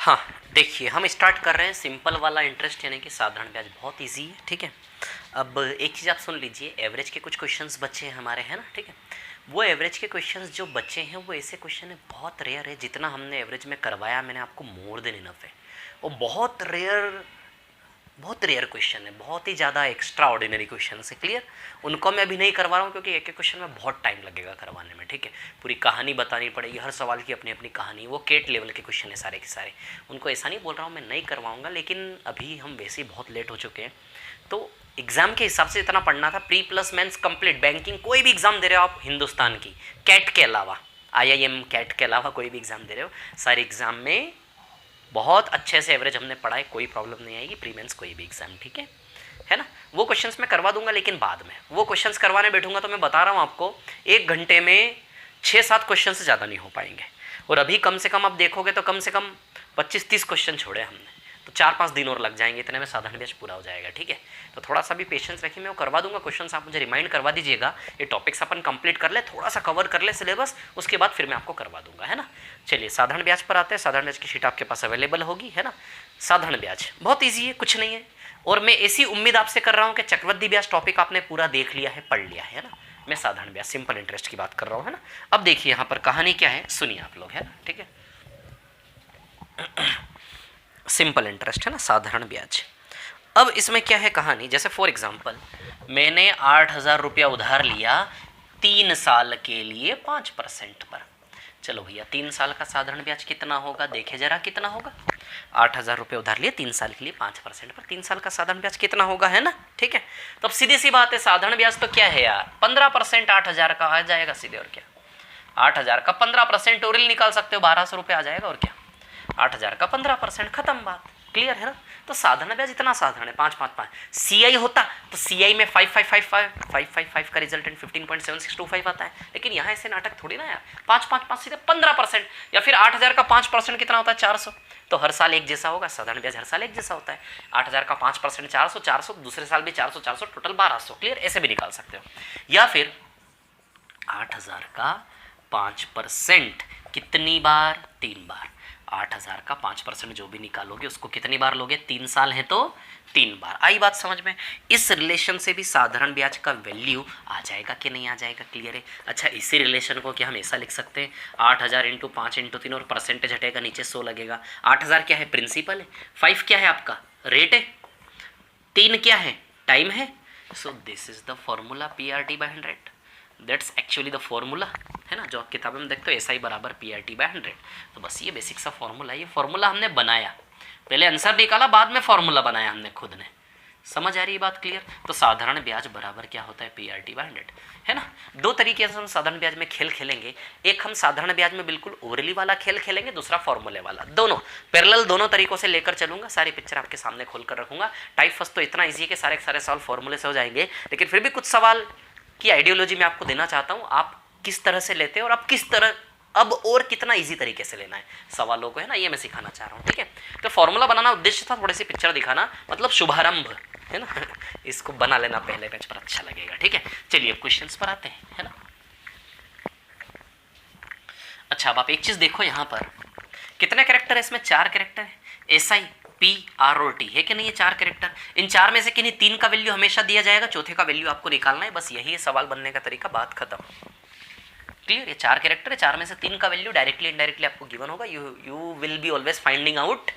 हाँ देखिए, हम स्टार्ट कर रहे हैं सिंपल वाला इंटरेस्ट यानी कि साधारण ब्याज। बहुत इजी है, ठीक है। अब एक चीज़ आप सुन लीजिए, एवरेज के कुछ क्वेश्चंस बचे हैं हमारे, है ना, ठीक है। वो एवरेज के क्वेश्चंस जो बचे हैं वो ऐसे क्वेश्चन है, बहुत रेयर है। जितना हमने एवरेज में करवाया मैंने आपको मोर देन इनफ है। वो बहुत रेयर क्वेश्चन है, बहुत ही ज़्यादा एक्स्ट्रा ऑर्डिनरी क्वेश्चन है। क्लियर? उनको मैं अभी नहीं करवा रहा हूँ क्योंकि एक एक क्वेश्चन में बहुत टाइम लगेगा करवाने में, ठीक है। पूरी कहानी बतानी पड़ेगी, हर सवाल की अपनी अपनी कहानी। वो केट लेवल के क्वेश्चन है सारे के सारे। उनको ऐसा नहीं बोल रहा हूँ मैं नहीं करवाऊँगा, लेकिन अभी हम वैसे ही बहुत लेट हो चुके हैं। तो एग्जाम के हिसाब से इतना पढ़ना था। Pre plus mains complete, banking कोई भी एग्जाम दे रहे हो आप हिंदुस्तान की, कैट के अलावा, IIM कैट के अलावा कोई भी एग्जाम दे रहे हो, सारे एग्जाम में बहुत अच्छे से एवरेज हमने पढ़ा है, कोई प्रॉब्लम नहीं आएगी। प्री मेंस कोई भी एग्जाम, ठीक है ना। वो क्वेश्चंस मैं करवा दूंगा, लेकिन बाद में वो क्वेश्चंस करवाने बैठूंगा तो मैं बता रहा हूँ आपको 1 घंटे में 6-7 क्वेश्चन से ज़्यादा नहीं हो पाएंगे। और अभी कम से कम आप देखोगे तो कम से कम 25-30 क्वेश्चन छोड़े हमने, तो 4-5 दिन और लग जाएंगे, इतने में साधारण बैच पूरा हो जाएगा, ठीक है। तो थोड़ा सा भी पेशेंस रखिए, मैं वो करवा दूंगा। क्वेश्चंस आप मुझे रिमाइंड करवा दीजिएगा। ये टॉपिक्स अपन कंप्लीट कर ले, थोड़ा सा कवर कर ले सिलेबस, उसके बाद फिर मैं आपको करवा दूंगा, है ना। चलिए साधारण ब्याज पर आते हैं। साधारण ब्याज की शीट आपके पास अवेलेबल होगी, है ना। साधारण ब्याज बहुत ईजी है, कुछ नहीं है। और मैं ऐसी उम्मीद आपसे कर रहा हूँ कि चक्रवृद्धि ब्याज टॉपिक आपने पूरा देख लिया है, पढ़ लिया है ना। मैं साधारण ब्याज सिंपल इंटरेस्ट की बात कर रहा हूँ, है ना। अब देखिए यहाँ पर कहानी क्या है, सुनिए आप लोग, है ना, ठीक है। सिंपल इंटरेस्ट है ना, साधारण ब्याज। अब इसमें क्या है कहानी, जैसे फॉर एग्जांपल मैंने 8,000 रुपया उधार लिया 3 साल के लिए 5% पर। चलो भैया 3 साल का साधारण ब्याज कितना होगा, देखे जरा कितना होगा। 8,000 रुपये उधार लिए 3 साल के लिए 5% पर, 3 साल का साधारण ब्याज कितना होगा, है ना, ठीक है। तो अब सीधी सी बात है, साधारण ब्याज तो क्या है यार, 15% 8,000 का आ जाएगा सीधे, और क्या। 8,000 का 15% ओरिल निकाल सकते हो, 1,200 रुपये आ जाएगा, और क्या। 8,000 का 15%, खत्म बात, क्लियर है ना। तो साधारण ब्याज इतना साधारण है, 5-5-5। CI होता तो CI में 555 का रिजल्टेंट 15.7625 आता है, लेकिन यहाँ ऐसे नाटक थोड़ी ना यार। 5-5-5 सीधे 15%, या फिर 8,000 का 5% कितना होता है, 400। तो हर साल एक जैसा होगा, साधारण ब्याज हर साल एक जैसा होता है। 8,000 का 5% 400, दूसरे साल भी 400, टोटल 1,200, क्लियर। ऐसे भी निकाल सकते हो। या फिर 8,000 का 5% कितनी बार, 3 बार। 8,000 का 5% जो भी निकालोगे उसको कितनी बार लोगे, 3 साल है तो 3 बार। आई बात समझ में। इस रिलेशन से भी साधारण ब्याज का वैल्यू आ जाएगा कि नहीं आ जाएगा, क्लियर है। अच्छा, इसी रिलेशन को क्या हम ऐसा लिख सकते हैं, 8,000 × 5 × 3 और परसेंटेज हटेगा, नीचे 100 लगेगा। 8,000 क्या है, प्रिंसिपल है। 5 क्या है आपका, रेट है। 3 क्या है, टाइम है। So this is the formula PRT/100। That's actually the formula, है ना, जो आप किताबों में देखते हो, SI बराबर PRT/100। तो बस ये बेसिक सा फॉर्मूला, ये फॉर्मूला हमने बनाया, पहले आंसर निकाला, बाद में फॉर्मूला बनाया हमने खुद ने। समझ आ रही है बात, क्लियर। तो साधारण ब्याज बराबर क्या होता है, PRT/100, है ना। 2 तरीके से हम साधारण ब्याज में खेल खेलेंगे। एक हम साधारण ब्याज में बिल्कुल ओरली वाला खेल खेलेंगे, दूसरा फॉर्मूले वाला। दोनों पैरेलल, दोनों तरीकों से लेकर चलूंगा। सारी पिक्चर आपके सामने खोल कर रखूंगा। टाइप फर्स्ट तो इतना ईजी है कि सारे के सारे सवाल फॉर्मूले से हो जाएंगे, लेकिन फिर भी कुछ सवाल की आइडियोलॉजी मैं आपको देना चाहता हूं, आप किस तरह से लेते हैं और आप किस तरह अब और कितना इजी तरीके से लेना है सवालों को, है ना, ये मैं सिखाना चाह रहा हूं, ठीक है। तो फॉर्मूला बनाना उद्देश्य था, थोड़ी सी पिक्चर दिखाना, मतलब शुभारंभ, है ना। इसको बना लेना पहले पेज पर, अच्छा लगेगा, ठीक है। चलिए अब क्वेश्चंस पर आते हैं, है ना। अच्छा, अब आप एक चीज देखो, यहां पर कितने कैरेक्टर है इसमें, 4 कैरेक्टर है। SI PROT है कि नहीं, ये 4 कैरेक्टर। इन 4 में से किन्हीं 3 का वैल्यू हमेशा दिया जाएगा, चौथे का वैल्यू आपको निकालना है। बस यही है सवाल बनने का तरीका, बात खत्म, क्लियर। ये 4 कैरेक्टर है, 4 में से 3 का वैल्यू डायरेक्टली इनडायरेक्टली आपको गिवन होगा। You will be always finding out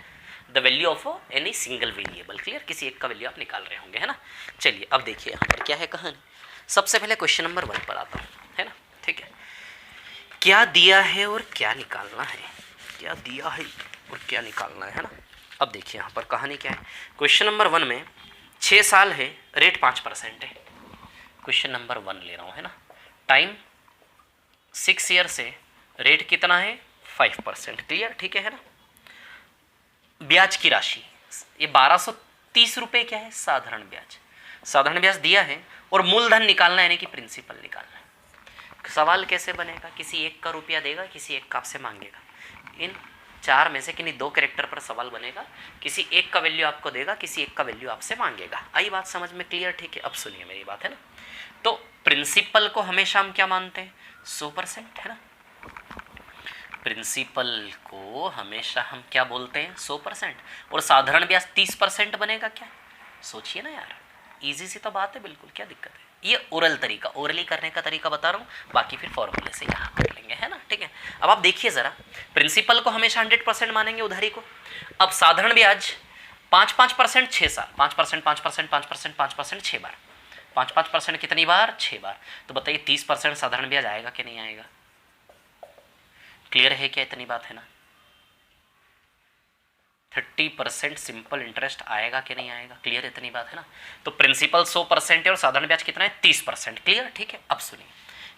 the value of any single variable, clear. किसी एक का वैल्यू आप निकाल रहे होंगे, है ना। चलिए अब देखिए यहाँ पर क्या है कहानी। सबसे पहले क्वेश्चन नंबर 1 पर आता हूँ, है ना, ठीक है। क्या दिया है और क्या निकालना है, क्या दिया है और क्या निकालना है ना। अब देखिए यहाँ पर कहानी क्या है। क्वेश्चन नंबर 1 में 6 साल है, रेट 5% है। क्वेश्चन नंबर 1 ले रहा हूँ, है ना। टाइम 6 ईयर से, रेट कितना है, 5%, क्लियर, ठीक है ना। ब्याज की राशि ये 1,230 रुपये क्या है, साधारण ब्याज। साधारण ब्याज दिया है और मूलधन निकालना है, यानी कि प्रिंसिपल निकालना है। सवाल कैसे बनेगा, किसी एक का रुपया देगा, किसी एक का आपसे मांगेगा। इन 4 में से किन्हीं 2 कैरेक्टर पर सवाल बनेगा, किसी एक का वैल्यू आपको देगा, किसी एक का वैल्यू आपसे मांगेगा। आई बात समझ में, क्लियर, ठीक है। अब सुनिए मेरी बात, है ना। तो प्रिंसिपल को हमेशा हम क्या मानते हैं, 100%, है ना। प्रिंसिपल को हमेशा हम क्या बोलते हैं 100%, और साधारण ब्याज 30% बनेगा क्या? सोचिए ना यार, इजी सी तो बात है बिल्कुल, क्या दिक्कत है? ये ओरल तरीका, ओरली करने का तरीका बता रहा हूँ, बाकी फिर फॉर्मूले से यहाँ कर लेंगे, है ना, ठीक है। अब आप देखिए ज़रा, प्रिंसिपल को हमेशा 100% मानेंगे उधारी को। अब साधारण ब्याज 5% 6 साल, 5% 5% 5% 5% 6 बार, 5% कितनी बार? 6 बार। तो बताइए 30% साधारण ब्याज आएगा कि नहीं आएगा? क्लियर है क्या? इतनी बात है ना। 30% सिंपल इंटरेस्ट आएगा कि नहीं आएगा? क्लियर, इतनी बात है ना। तो प्रिंसिपल 100% है और साधारण ब्याज कितना है? 30%। क्लियर, ठीक है। अब सुनिए,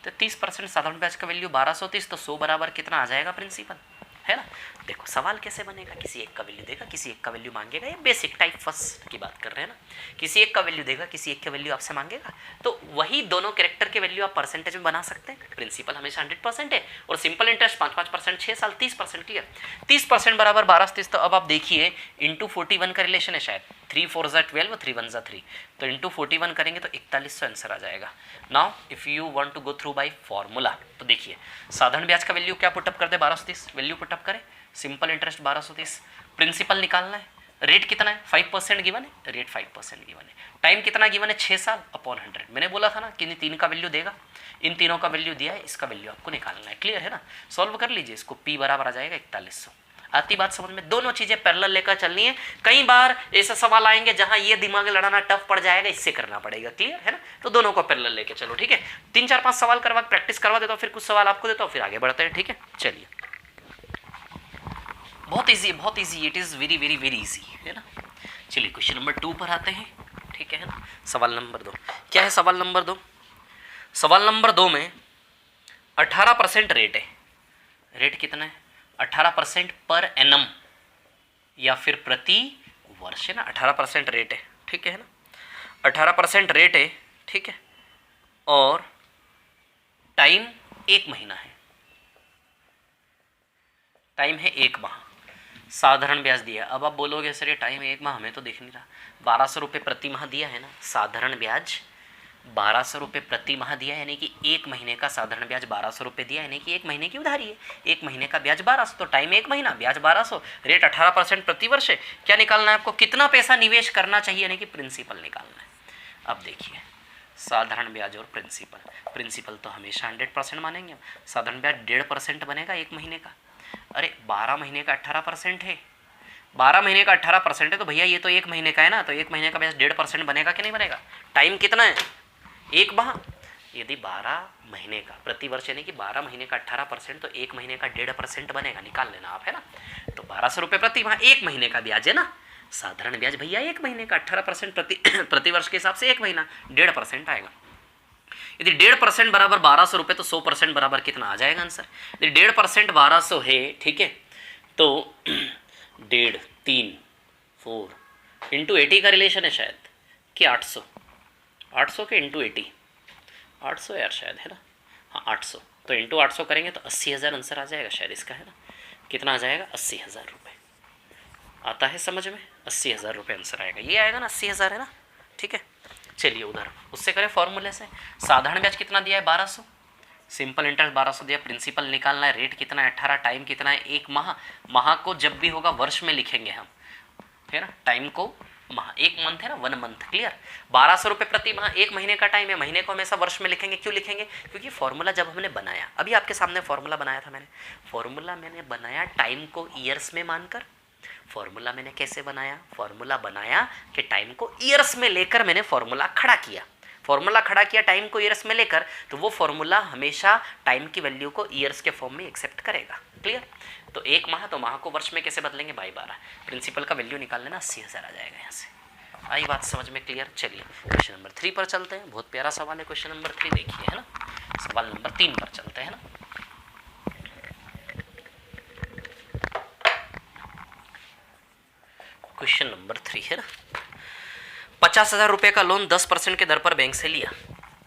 तो 30% साधारण ब्याज का वैल्यू 1230, तो 100 बराबर कितना आ जाएगा प्रिंसिपल, है ना। देखो सवाल कैसे बनेगा, किसी एक का वैल्यू देगा, किसी एक का वैल्यू मांगेगा, ये बेसिक टाइप फर्स्ट की बात कर रहे हैं ना। किसी एक का वैल्यू देगा, किसी एक का वैल्यू आपसे मांगेगा, तो वही दोनों कैरेक्टर के वैल्यू आप परसेंटेज में बना सकते हैं। प्रिंसिपल हमेशा 100% है और सिंपल इंटरेस्ट 5% 6 साल 30%। क्लियर, 30% बराबर 1230। तो अब आप देखिए इंटू 41 का रिलेशन है शायद, 3 4 ज़ा 12 3 1 ज़ा 3, तो इंटू 41 करेंगे तो 4100 आंसर आ जाएगा। Now if you want to go through by formula, तो देखिए साधारण ब्याज का वैल्यू क्या पुटअप कर दे? 1230 वैल्यू पुटअप करें, सिंपल इंटरेस्ट 1230, प्रिंसिपल निकालना है, रेट कितना है? 5% गिवन है, रेट 5% गिवन है, टाइम कितना गिवन है? 6 साल अपॉन 100। मैंने बोला था ना कि इन तीन का वैल्यू देगा, इन तीनों का वैल्यू दिया है, इसका वैल्यू आपको निकालना है। क्लियर है ना। सॉल्व कर लीजिए इसको, पी बराबर आ जाएगा 4100। आती बात समझ में? दोनों चीजें पैरेलल लेकर चलनी है। कई बार ऐसे सवाल आएंगे जहां ये दिमाग लड़ाना टफ पड़ जाएगा, इससे करना पड़ेगा। क्लियर है ना। तो दोनों को पैरेलल लेके चलो, ठीक है। 3 4 5 सवाल करवा प्रैक्टिस करवा देता हूं, फिर कुछ सवाल आपको देता हूं, फिर आगे बढ़ते हैं, ठीक है। चलिए, बहुत इजी, बहुत easy, it is very very very easy, है ना। चलिए क्वेश्चन नंबर 2 पर आते हैं, ठीक है ना। सवाल नंबर 2 क्या है? सवाल नंबर 2, सवाल नंबर 2 में 18% रेट है। रेट कितना है? 18% पर एनम या फिर प्रति वर्ष, है ना। 18% रेट है, ठीक है ना। 18% रेट है, ठीक है, और टाइम 1 महीना है, टाइम है 1 माह, साधारण ब्याज दिया। अब आप बोलोगे सर ये टाइम 1 माह हमें तो दिख नहीं रहा, 1200 रुपये प्रति माह दिया है ना, साधारण ब्याज 1200 रुपये प्रति माह दिया है, यानी कि 1 महीने का साधारण ब्याज 1200 रुपये दिया, यानी कि 1 महीने की उधारी है, 1 महीने का ब्याज 1200, तो टाइम 1 महीना, ब्याज 1200, रेट 18% प्रति वर्ष है। क्या निकालना है आपको? कितना पैसा निवेश करना चाहिए, यानी कि प्रिंसिपल निकालना है। अब देखिए साधारण ब्याज और प्रिंसिपल, प्रिंसिपल तो हमेशा 100% मानेंगे, साधारण ब्याज 1.5% बनेगा 1 महीने का। अरे 12 महीने का 18% है, 12 महीने का 18% है, तो भैया ये तो 1 महीने का है ना, तो 1 महीने का ब्याज 1.5% बनेगा कि नहीं बनेगा? टाइम कितना है? 1 माह। यदि 12 महीने का प्रति वर्ष यानी कि 12 महीने का 18%, तो 1 महीने का 1.5% बनेगा, निकाल लेना आप, है ना। तो 1200 रुपये प्रति माह 1 महीने का ब्याज है ना, साधारण ब्याज भैया 1 महीने का 18% प्रति वर्ष के हिसाब से 1 महीना 1.5% आएगा। यदि 1.5% बराबर 1200 रुपये, तो 100% बराबर कितना आ जाएगा आंसर? यदि 1.5% 1200 है, ठीक है, तो 1.5 3 4 इंटू 80 का रिलेशन है शायद कि 800, 800 के इंटू 80, 800 यार शायद, है ना। हाँ 800, तो इंटू 800 करेंगे तो 80,000 आंसर आ जाएगा शायद इसका, है ना। कितना आ जाएगा? 80,000 रुपये। आता है समझ में? 80,000 रुपये आंसर आएगा, ये आएगा ना 80,000, है ना, ठीक है। चलिए उधर उससे करें फॉर्मूले से। साधारण ब्याज कितना दिया है? 1200, सिंपल इंटरेस्ट 1200 दिया, प्रिंसिपल निकालना है, रेट कितना है? 18, टाइम कितना है? 1 माह। माह को जब भी होगा वर्ष में लिखेंगे हम, है ना, टाइम को माह, 1 मंथ है ना, 1 मंथ। क्लियर। 1200 रुपये प्रति माह, 1 महीने का टाइम है, महीने को हमेशा वर्ष में लिखेंगे। क्यों लिखेंगे? क्योंकि फॉर्मूला जब हमने बनाया, अभी आपके सामने फॉर्मूला बनाया था मैंने, फॉर्मूला मैंने बनाया टाइम को ईयर्स में मानकर। फॉर्मूला मैंने कैसे बनाया? फॉर्मूला बनाया कि टाइम को ईयर्स में लेकर मैंने फॉर्मूला खड़ा किया, फॉर्मूला खड़ा किया टाइम को ईयर्स में लेकर, तो वो फॉर्मूला हमेशा टाइम की वैल्यू को ईयर्स के फॉर्म में एक्सेप्ट करेगा। क्लियर। तो 1 माह, तो माह को वर्ष में कैसे बदलेंगे? बाई 12, प्रिंसिपल का वैल्यू निकाल लेना, 80,000 आ जाएगा यहाँ से। आई बात समझ में? क्लियर। चलिए क्वेश्चन नंबर 3 पर चलते हैं, बहुत प्यारा सवाल है क्वेश्चन नंबर 3, देखिए, है ना। सवाल नंबर 3 पर चलते हैं ना। क्वेश्चन नंबर 3 है ना। 50,000 रुपये का लोन 10% के दर पर बैंक से लिया,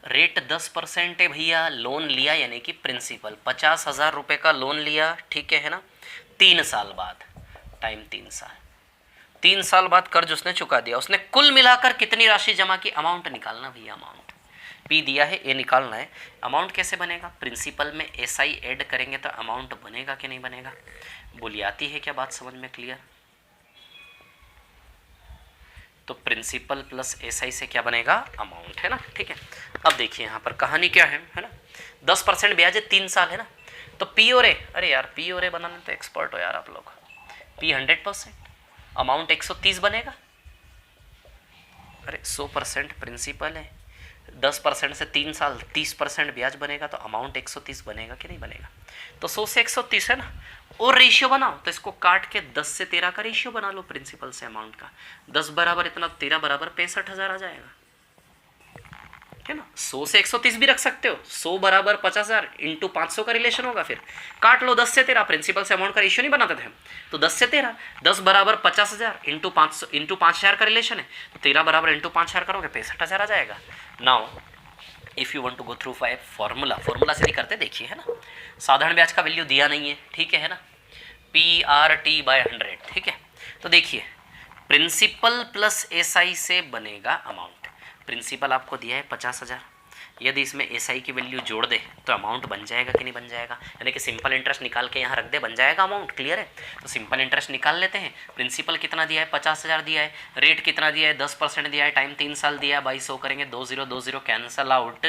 रेट 10% है भैया, लोन लिया यानी कि प्रिंसिपल 50,000 रुपये का लोन लिया, ठीक है ना। 3 साल बाद, टाइम 3 साल, 3 साल बाद कर्ज उसने चुका दिया, उसने कुल मिलाकर कितनी राशि जमा की? अमाउंट निकालना भैया, अमाउंट P दिया है, A निकालना है। अमाउंट कैसे बनेगा? प्रिंसिपल में SI ऐड करेंगे तो अमाउंट बनेगा कि नहीं बनेगा? बोलिए आती है क्या बात समझ में? क्लियर? तो प्रिंसिपल प्लस SI से क्या बनेगा? अमाउंट, है ना। ठीक है, अब देखिए यहाँ पर कहानी क्या है ना। 10% ब्याज है, 3 साल है ना। तो P और A, अरे यार P और A बनाने तो एक्सपर्ट हो यार आप लोग। P 100%, अमाउंट 130 बनेगा। अरे 100% प्रिंसिपल है, 10% से 3 साल 30% ब्याज बनेगा, तो अमाउंट 130 बनेगा कि नहीं बनेगा? तो 100 से 130 है ना। और रेशियो बनाओ तो इसको काट के 10 से 13 का रेशियो बना लो प्रिंसिपल से अमाउंट का। 10 बराबर इतना, 13 बराबर 65,000 आ जाएगा, है ना। 100 से 130 भी रख सकते हो। 100 बराबर 50,000 इंटू 500 का रिलेशन होगा, फिर काट लो 10 से 13। प्रिंसिपल से अमाउंट का रेशियो नहीं बनाते थे हम, तो 10 से 13, 10 बराबर 50,000 इंटू 500 इंटू 5,000 का रिलेशन है, तो 13 बराबर इंटू 5,000 करोगे 65,000 आ जाएगा। Now if you want to go through five formula से नहीं करते, देखिए, है ना। साधारण ब्याज का वैल्यू दिया नहीं है, ठीक है ना। PRT/100, ठीक है। तो देखिए प्रिंसिपल प्लस SI से बनेगा अमाउंट। प्रिंसिपल आपको दिया है 50,000, यदि इसमें SI की वैल्यू जोड़ दे तो अमाउंट बन जाएगा कि नहीं बन जाएगा? यानी कि सिंपल इंटरेस्ट निकाल के यहाँ रख दे, बन जाएगा अमाउंट। क्लियर है? तो सिंपल इंटरेस्ट निकाल लेते हैं। प्रिंसिपल कितना दिया है? 50,000 दिया है। रेट कितना दिया है? 10% दिया है। टाइम 3 साल दिया है। 2200 करेंगे, 2020 कैंसल आउट,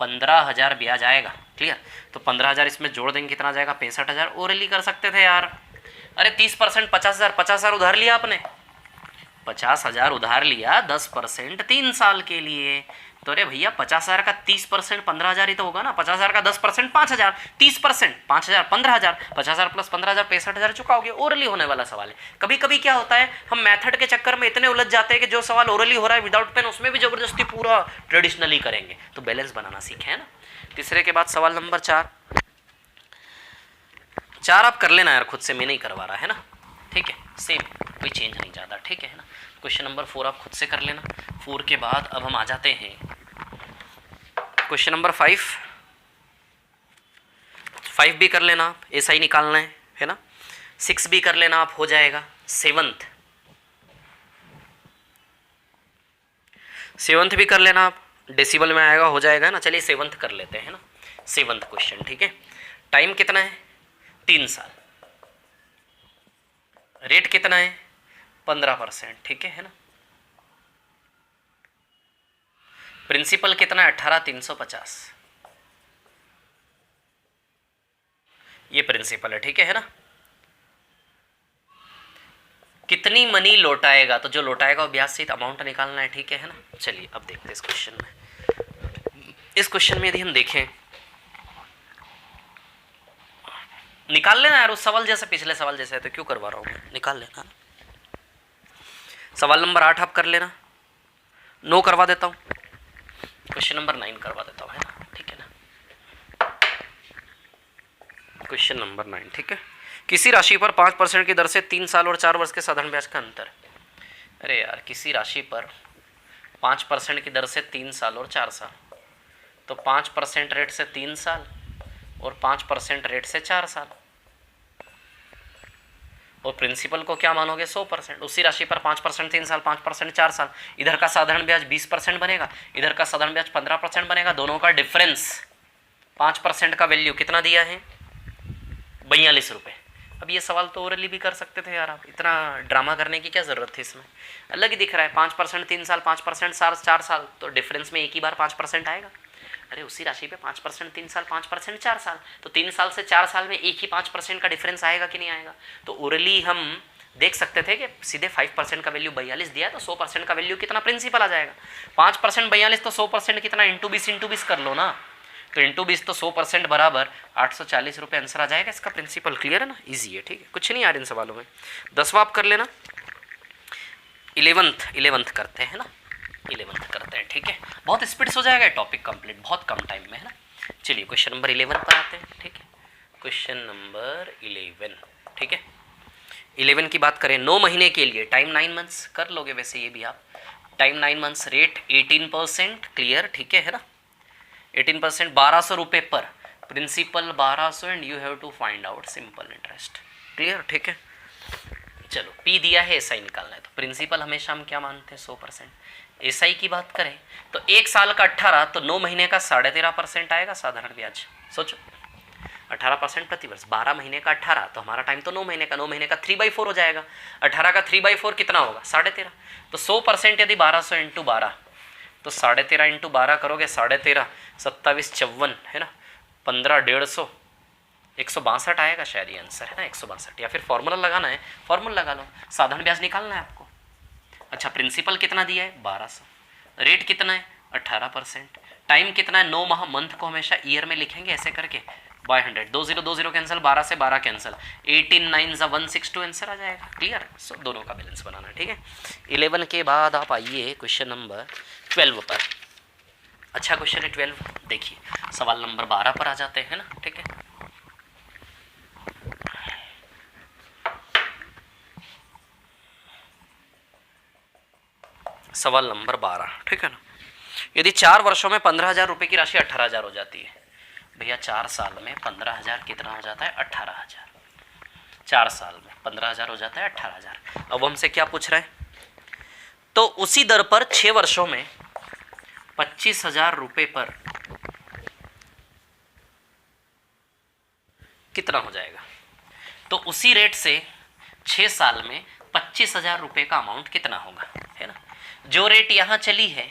15,000 ब्याज आएगा। क्लियर? तो 15,000 इसमें जोड़ देंगे, कितना जाएगा? 65,000। ओरली कर सकते थे यार। अरे 30% 50,000, 50,000 उधार लिया आपने, 50,000 उधार लिया, 10% 3 साल के लिए। तो अरे भैया 50,000 का 30% 15,000 ही तो होगा ना। 50,000 का 10% 5,000, 30% 5,000 15,000, 50,000 प्लस 15,000 65,000 चुकाओगे। ओरली होने वाला सवाल है। कभी कभी क्या होता है, हम मेथड के चक्कर में इतने उलझ जाते हैं कि जो सवाल ओरली हो रहा है विदाउट पेन, उसमें भी जबरदस्ती पूरा ट्रेडिशनली करेंगे। तो बैलेंस बनाना सीखे, है ना। तीसरे के बाद सवाल नंबर 4 आप कर लेना यार खुद से, मैं नहीं करवा रहा, है ना। ठीक है, सेम, कोई चेंज नहीं ज़्यादा, ठीक है ना। क्वेश्चन नंबर 4 आप खुद से कर लेना। 4 के बाद अब हम आ जाते हैं क्वेश्चन नंबर 5 भी कर लेना आप, ऐसा ही निकालना है ना। 6 भी कर लेना आप, हो जाएगा। 7th भी कर लेना आप, डेसिबल में आएगा, हो जाएगा ना। चलिए 7th कर लेते हैं ना। 7th क्वेश्चन, ठीक है। टाइम कितना है? 3 साल। रेट कितना है? 15%, ठीक है ना। प्रिंसिपल कितना है? 18,350। ये प्रिंसिपल है, ठीक है ना। कितनी मनी लौटाएगा? तो जो लौटाएगा वो ब्याज सहित अमाउंट निकालना है, ठीक है ना। चलिए अब देखते हैं इस क्वेश्चन में। इस क्वेश्चन में यदि हम देखें, निकाल लेना यार उस सवाल जैसे, पिछले सवाल जैसे है, तो क्यों करवा रहा हूँ मैं, निकाल लेना। सवाल नंबर 8 आप कर लेना, 9 करवा देता हूँ, क्वेश्चन नंबर 9 करवा देता हूँ, है ना, ठीक है ना। क्वेश्चन नंबर 9, ठीक है। किसी राशि पर 5% की दर से 3 साल और 4 वर्ष के साधारण ब्याज का अंतर। अरे यार किसी राशि पर 5% की दर से 3 साल और 4 साल, तो 5% रेट से 3 साल और 5% रेट से 4 साल, और प्रिंसिपल को क्या मानोगे? 100%। उसी राशि पर 5% 3 साल, 5% 4 साल। इधर का साधारण ब्याज 20% बनेगा, इधर का साधारण ब्याज 15% बनेगा। दोनों का डिफरेंस 5% का वैल्यू कितना दिया है? 42 रुपये। अब ये सवाल तो ओरली भी कर सकते थे यार आप, इतना ड्रामा करने की क्या ज़रूरत थी इसमें। अलग ही दिख रहा है, 5% 3 साल, 5% 4 साल, तो डिफरेंस में एक ही बार 5% आएगा। अरे उसी राशि पे 5% 3 साल, 5% 4 साल, तो 3 साल से 4 साल में एक ही 5% का डिफरेंस आएगा कि नहीं आएगा? तो ओरली हम देख सकते थे कि सीधे 5% का वैल्यू 42 दिया, तो 100% का वैल्यू कितना प्रिंसिपल आ जाएगा? 5% 42, तो 100% कितना? इंटू 20 कर लो ना, तो इंटू 20 तो 100% बराबर 840 रुपये आंसर आ जाएगा इसका प्रिंसिपल। क्लियर है ना, ईजी है, ठीक है, कुछ नहीं आ रहा इन सवालों में। 10वां आप कर लेना। 11th करते हैं ना, 11th करते हैं, ठीक है। बहुत स्पीड से हो जाएगा टॉपिक कंप्लीट, बहुत कम टाइम में, है ना। चलिए क्वेश्चन नंबर 11 पर आते हैं, ठीक है। क्वेश्चन नंबर 11, ठीक है। 11 की बात करें, 9 महीने के लिए, टाइम 9 मंथ्स कर लोगे वैसे ये भी आप, टाइम 9 मंथ्स, रेट 18%। क्लियर, ठीक है ना। 18%, 1200 रुपये पर, principal 1200 and you have to find out simple interest. Clear, ठीक है। चलो पी दिया है, एसआई निकालना है, तो प्रिंसिपल हमेशा हम क्या मानते हैं 100%। एसआई की बात करें तो 1 साल का 18 तो 9 महीने का 13.5% आएगा साधारण ब्याज। सोचो 18% प्रतिवर्ष, 12 महीने का 18 तो हमारा टाइम तो 9 महीने का, 9 महीने का 3/4 हो जाएगा। 18 का 3/4 कितना होगा 13.5। तो 100% यदि 1200 इंटू 12 तो 13.5 इंटू 12 करोगे 13.5 27 54 है ना, 15 150 162 आएगा शायद ये आंसर है ना 162। या फिर फॉर्मूला लगाना है, फॉर्मूला लगा लो, साधारण ब्याज निकालना है आपको। अच्छा प्रिंसिपल कितना दिया है 1200, रेट कितना है 18%, टाइम कितना है 9 माह, मंथ को हमेशा ईयर में लिखेंगे ऐसे करके बाय 100, 20 कैंसिल, 12 से 12 कैंसिल, 18 9 162 आंसर आ जाएगा। क्लियर। सो दोनों का बैलेंस बनाना है, ठीक है। 11 के बाद आप आइए क्वेश्चन नंबर 12 पर। अच्छा क्वेश्चन है 12, देखिए सवाल नंबर 12 पर आ जाते हैं ना, ठीक है। सवाल नंबर 12, ठीक है ना। यदि 4 वर्षों में 15,000 रुपये की राशि 18,000 हो जाती है, भैया 4 साल में 15,000 कितना हो जाता है 18,000, 4 साल में 15,000 हो जाता है 18,000। अब हमसे क्या पूछ रहा है, तो उसी दर पर 6 वर्षों में 25,000 रुपये पर कितना हो जाएगा। तो उसी रेट से 6 साल में 25,000 रुपये का अमाउंट कितना होगा, है ना। जो रेट यहाँ चली है,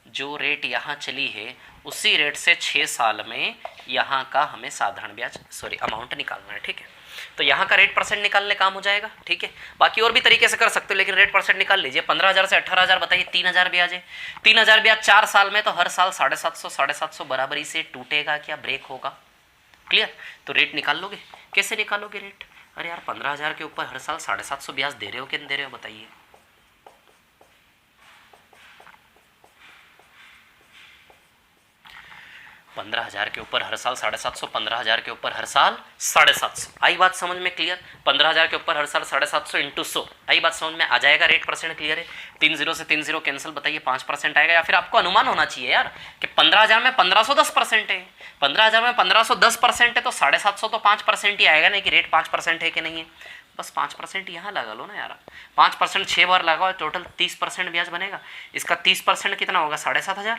जो रेट यहाँ चली है उसी रेट से 6 साल में यहाँ का हमें साधारण ब्याज अमाउंट निकालना है, ठीक है। तो यहाँ का रेट परसेंट निकालने काम हो जाएगा, ठीक है। बाकी और भी तरीके से कर सकते हो, लेकिन रेट परसेंट निकाल लीजिए। 15,000 से 18,000 बताइए, 3,000 ब्याज है। 3,000 ब्याज 4 साल में, तो हर साल 750 बराबरी से टूटेगा क्या, ब्रेक होगा। क्लियर। तो रेट निकाल लोगे, कैसे निकालोगे रेट। अरे यार 15,000 के ऊपर हर साल 750 ब्याज दे रहे हो कि नहीं दे रहे हो बताइए। 15,000 के ऊपर हर साल 750, 15,000 के ऊपर हर साल 750, आई बात समझ में क्लियर। 15,000 के ऊपर हर साल 750 इंटू 100, आई बात समझ में आ जाएगा। रेट परसेंट क्लियर है। 3 0 से 3 0 कैंसिल, बताइए 5% आएगा। या फिर आपको अनुमान होना चाहिए यार कि 15,000 में 1510% है, 15,000 में 1510% है तो 750 तो 5% ही आएगा, नहीं कि रेट 5% है कि नहीं है। बस 5% यहाँ लगा लो ना यार, 5% 6 बार लगाओ, टोटल 30% ब्याज बनेगा। इसका 30% कितना होगा 7,500।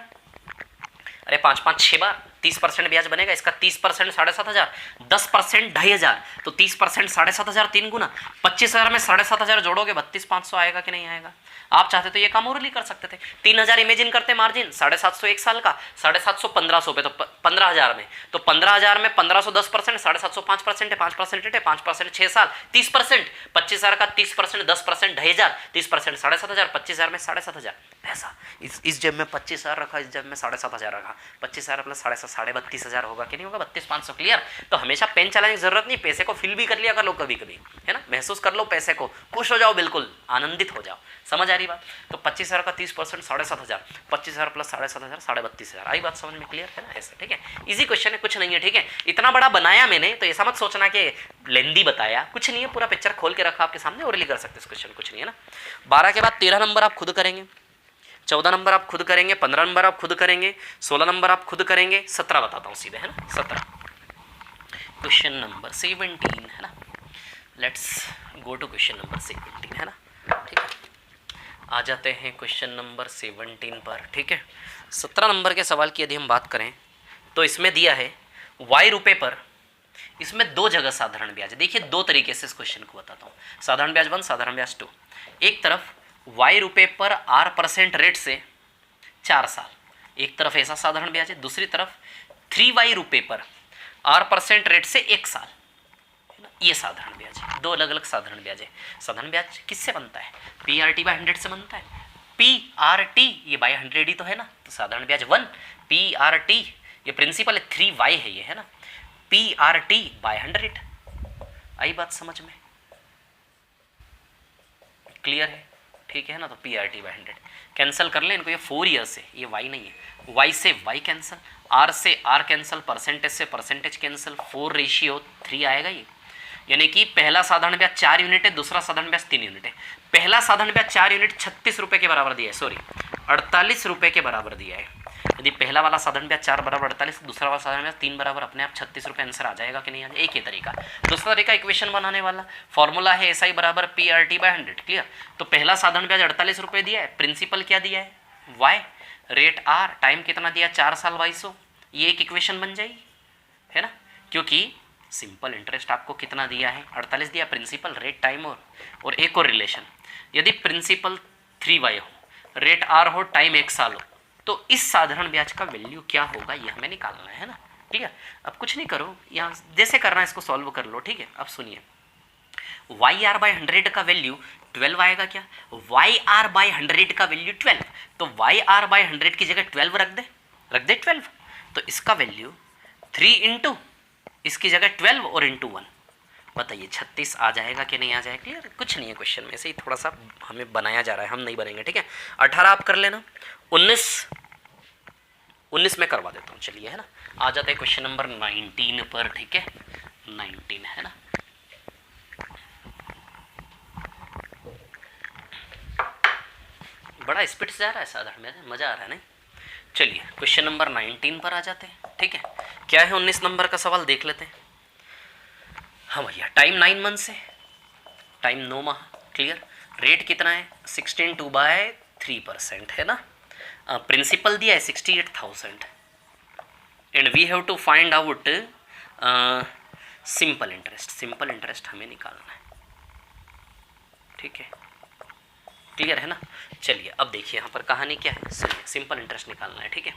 अरे 5 5 6 बार 30% ब्याज बनेगा। इसका 30% 7,500, 10% 2,500, तो 30% 7,500, 3 गुना 25,000 में 7,500 जोड़ोगे 32,500 आएगा कि नहीं आएगा। आप चाहते तो ये काम और कर सकते थे। 3,000 इमेजिन करते मार्जिन, 750 एक साल का, 750 1500 पे, तो 15,000 में, तो 15,000 में 1500 10%, 750 5% है, 5% है, 5% 6 साल 30%, 25,000 का 30%, 10% 2,500, 30% 7,500, 25,000 में 7,500 ऐसा। इस जेब में 25,000 रखा, इस जेब में 7,500 रखा, 25,000 प्लस 32,500 होगा कि नहीं होगा 32,500। क्लियर। तो हमेशा पेन चलाने की जरूरत नहीं, पैसे को फील भी कर लिया कर लो कभी कभी, है ना, महसूस कर लो पैसे को, खुश हो जाओ, बिल्कुल आनंदित हो जाओ। समझ आ रही बात। तो 25,000 का 30% 7,500, 25,000 प्लस 7,500 32,000, आई बात समझ में क्लियर है ना। ऐसा ठीक है, इजी क्वेश्चन है, कुछ नहीं है, ठीक है। इतना बड़ा बनाया मैंने तो ऐसा मत सोचना कि लेंदी बताया, कुछ नहीं है, पूरा पिक्चर खोल के रखा आपके सामने और कर सकते इस क्वेश्चन, कुछ नहीं है ना। 12 के बाद 13 नंबर आप खुद करेंगे, 14 नंबर आप खुद करेंगे, 15 नंबर आप खुद करेंगे, 16 नंबर आप खुद करेंगे, 17 बताता हूँ सीधे, है ना। 17 क्वेश्चन नंबर 17 है ना। Let's go to question number 17 है ना, ठीक है। आ जाते हैं क्वेश्चन नंबर 17 पर, ठीक है। 17 नंबर के सवाल की यदि हम बात करें तो इसमें दिया है y रुपये पर, इसमें 2 जगह साधारण ब्याज। देखिए 2 तरीके से इस क्वेश्चन को बताता हूँ, साधारण ब्याज 1, साधारण ब्याज 2। एक तरफ y रुपये पर r% रेट से 4 साल, एक तरफ ऐसा साधारण ब्याज है, दूसरी तरफ 3y रुपये पर r% रेट से 1 साल, ये साधारण ब्याज है। 2 अलग अलग साधारण ब्याज है। साधारण ब्याज किससे बनता है, PRT/100 से बनता है। PRT ये बाय 100 ही तो है ना, तो साधारण ब्याज 1, PRT ये प्रिंसिपल है, 3y है ये, है ना, PRT/100। आई बात समझ में क्लियर है, ठीक है ना। तो PRT/100 कैंसिल कर लें इनको, ये 4 ईयर्स है, ये y नहीं है, y से y कैंसिल, r से r कैंसिल, परसेंटेज से परसेंटेज कैंसिल, 4:3 आएगा ये। यानी कि पहला साधारण ब्याज 4 यूनिट है, दूसरा साधारण ब्याज 3 यूनिट है। पहला साधारण ब्याज 4 यूनिट 36 रुपये के बराबर दिया है, 48 रुपये के बराबर दिया है। यदि पहला वाला साधारण ब्याज 4 बराबर 48, दूसरा वाला साधारण ब्याज 3 बराबर अपने आप 36 रुपये, आंसर आ जाएगा कि नहीं आ जाएगा? एक ही तरीका। दूसरा तरीका इक्वेशन बनाने वाला, फॉर्मूला है SI बराबर PRT/100, क्लियर। तो पहला साधारण ब्याज 48 रुपये दिया है, प्रिंसिपल क्या दिया है Y, रेट R, टाइम कितना दिया 4 साल 2200, ये एक इक्वेशन बन जाएगी, है ना, क्योंकि सिंपल इंटरेस्ट आपको कितना दिया है 48 दिया, प्रिंसिपल रेट टाइम और एक और रिलेशन, यदि प्रिंसिपल 3Y हो, रेट R हो, टाइम 1 साल हो, तो इस साधारण ब्याज का वैल्यू क्या होगा ये हमें निकालना है ना, ठीक है। अब कुछ नहीं करो, यहाँ जैसे करना है इसको सॉल्व कर लो, ठीक है। अब सुनिए, YR/100 का वैल्यू 12 आएगा क्या? YR/100 का वैल्यू 12, तो YR/100 की जगह 12 रख दे 12, तो इसका वैल्यू 3 इंटू इसकी जगह 12 और इंटू 1, बताइए 36 आ जाएगा कि नहीं आ जाएगा? क्लियर, कुछ नहीं है क्वेश्चन में, से ही थोड़ा सा हमें बनाया जा रहा है, हम नहीं बनेंगे, ठीक है। 18 आप कर लेना, 19 में करवा देता हूँ, चलिए, है ना। आ जाते हैं क्वेश्चन नंबर 19 पर, ठीक है, 19 है ना। बड़ा स्पीड से जा रहा है साधारण में, मजा आ रहा है नहीं? चलिए क्वेश्चन नंबर 19 पर आ जाते हैं, ठीक है। क्या है 19 नंबर का सवाल, देख लेते हैं। हाँ भैया, टाइम 9 मंथ से, टाइम 9 माह, क्लियर। रेट कितना है 16/3% है ना। प्रिंसिपल दिया है 68,000 and we have to find out simple interest हमें निकालना है, ठीक है, क्लियर है ना। चलिए अब देखिए यहाँ पर कहानी क्या है, सुनिए, सिंपल इंटरेस्ट निकालना है, ठीक है।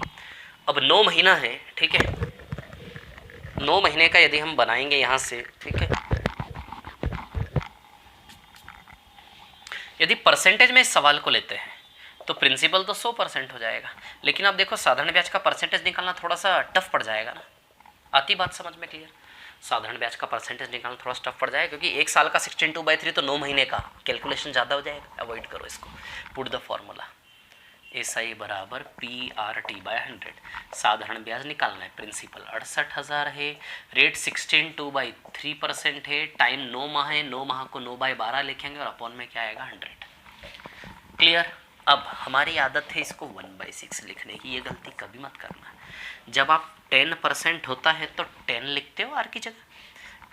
अब 9 महीना है, ठीक है, 9 महीने का यदि हम बनाएंगे यहाँ से, ठीक है, यदि परसेंटेज में इस सवाल को लेते हैं तो प्रिंसिपल तो 100% हो जाएगा, लेकिन आप देखो साधारण ब्याज का परसेंटेज निकालना थोड़ा सा टफ पड़ जाएगा ना। आती बात समझ में क्लियर? साधारण ब्याज का परसेंटेज निकालना थोड़ा टफ पड़ जाएगा, क्योंकि 1 साल का 16/3 तो 9 महीने का, कैलकुलेशन ज़्यादा हो जाएगा, अवॉइड करो इसको। पुट द फॉर्मूला, SI बराबर PRT/100, साधारण ब्याज निकालना है, प्रिंसिपल 68,000 है, रेट 16/3% है, टाइम 9 माह है, 9 माह को 9/12 लिखेंगे और अपॉन में क्या आएगा 100, क्लियर। अब हमारी आदत है इसको 1/6 लिखने की, ये गलती कभी मत करना। जब आप 10% होता है तो 10 लिखते हो आर की जगह,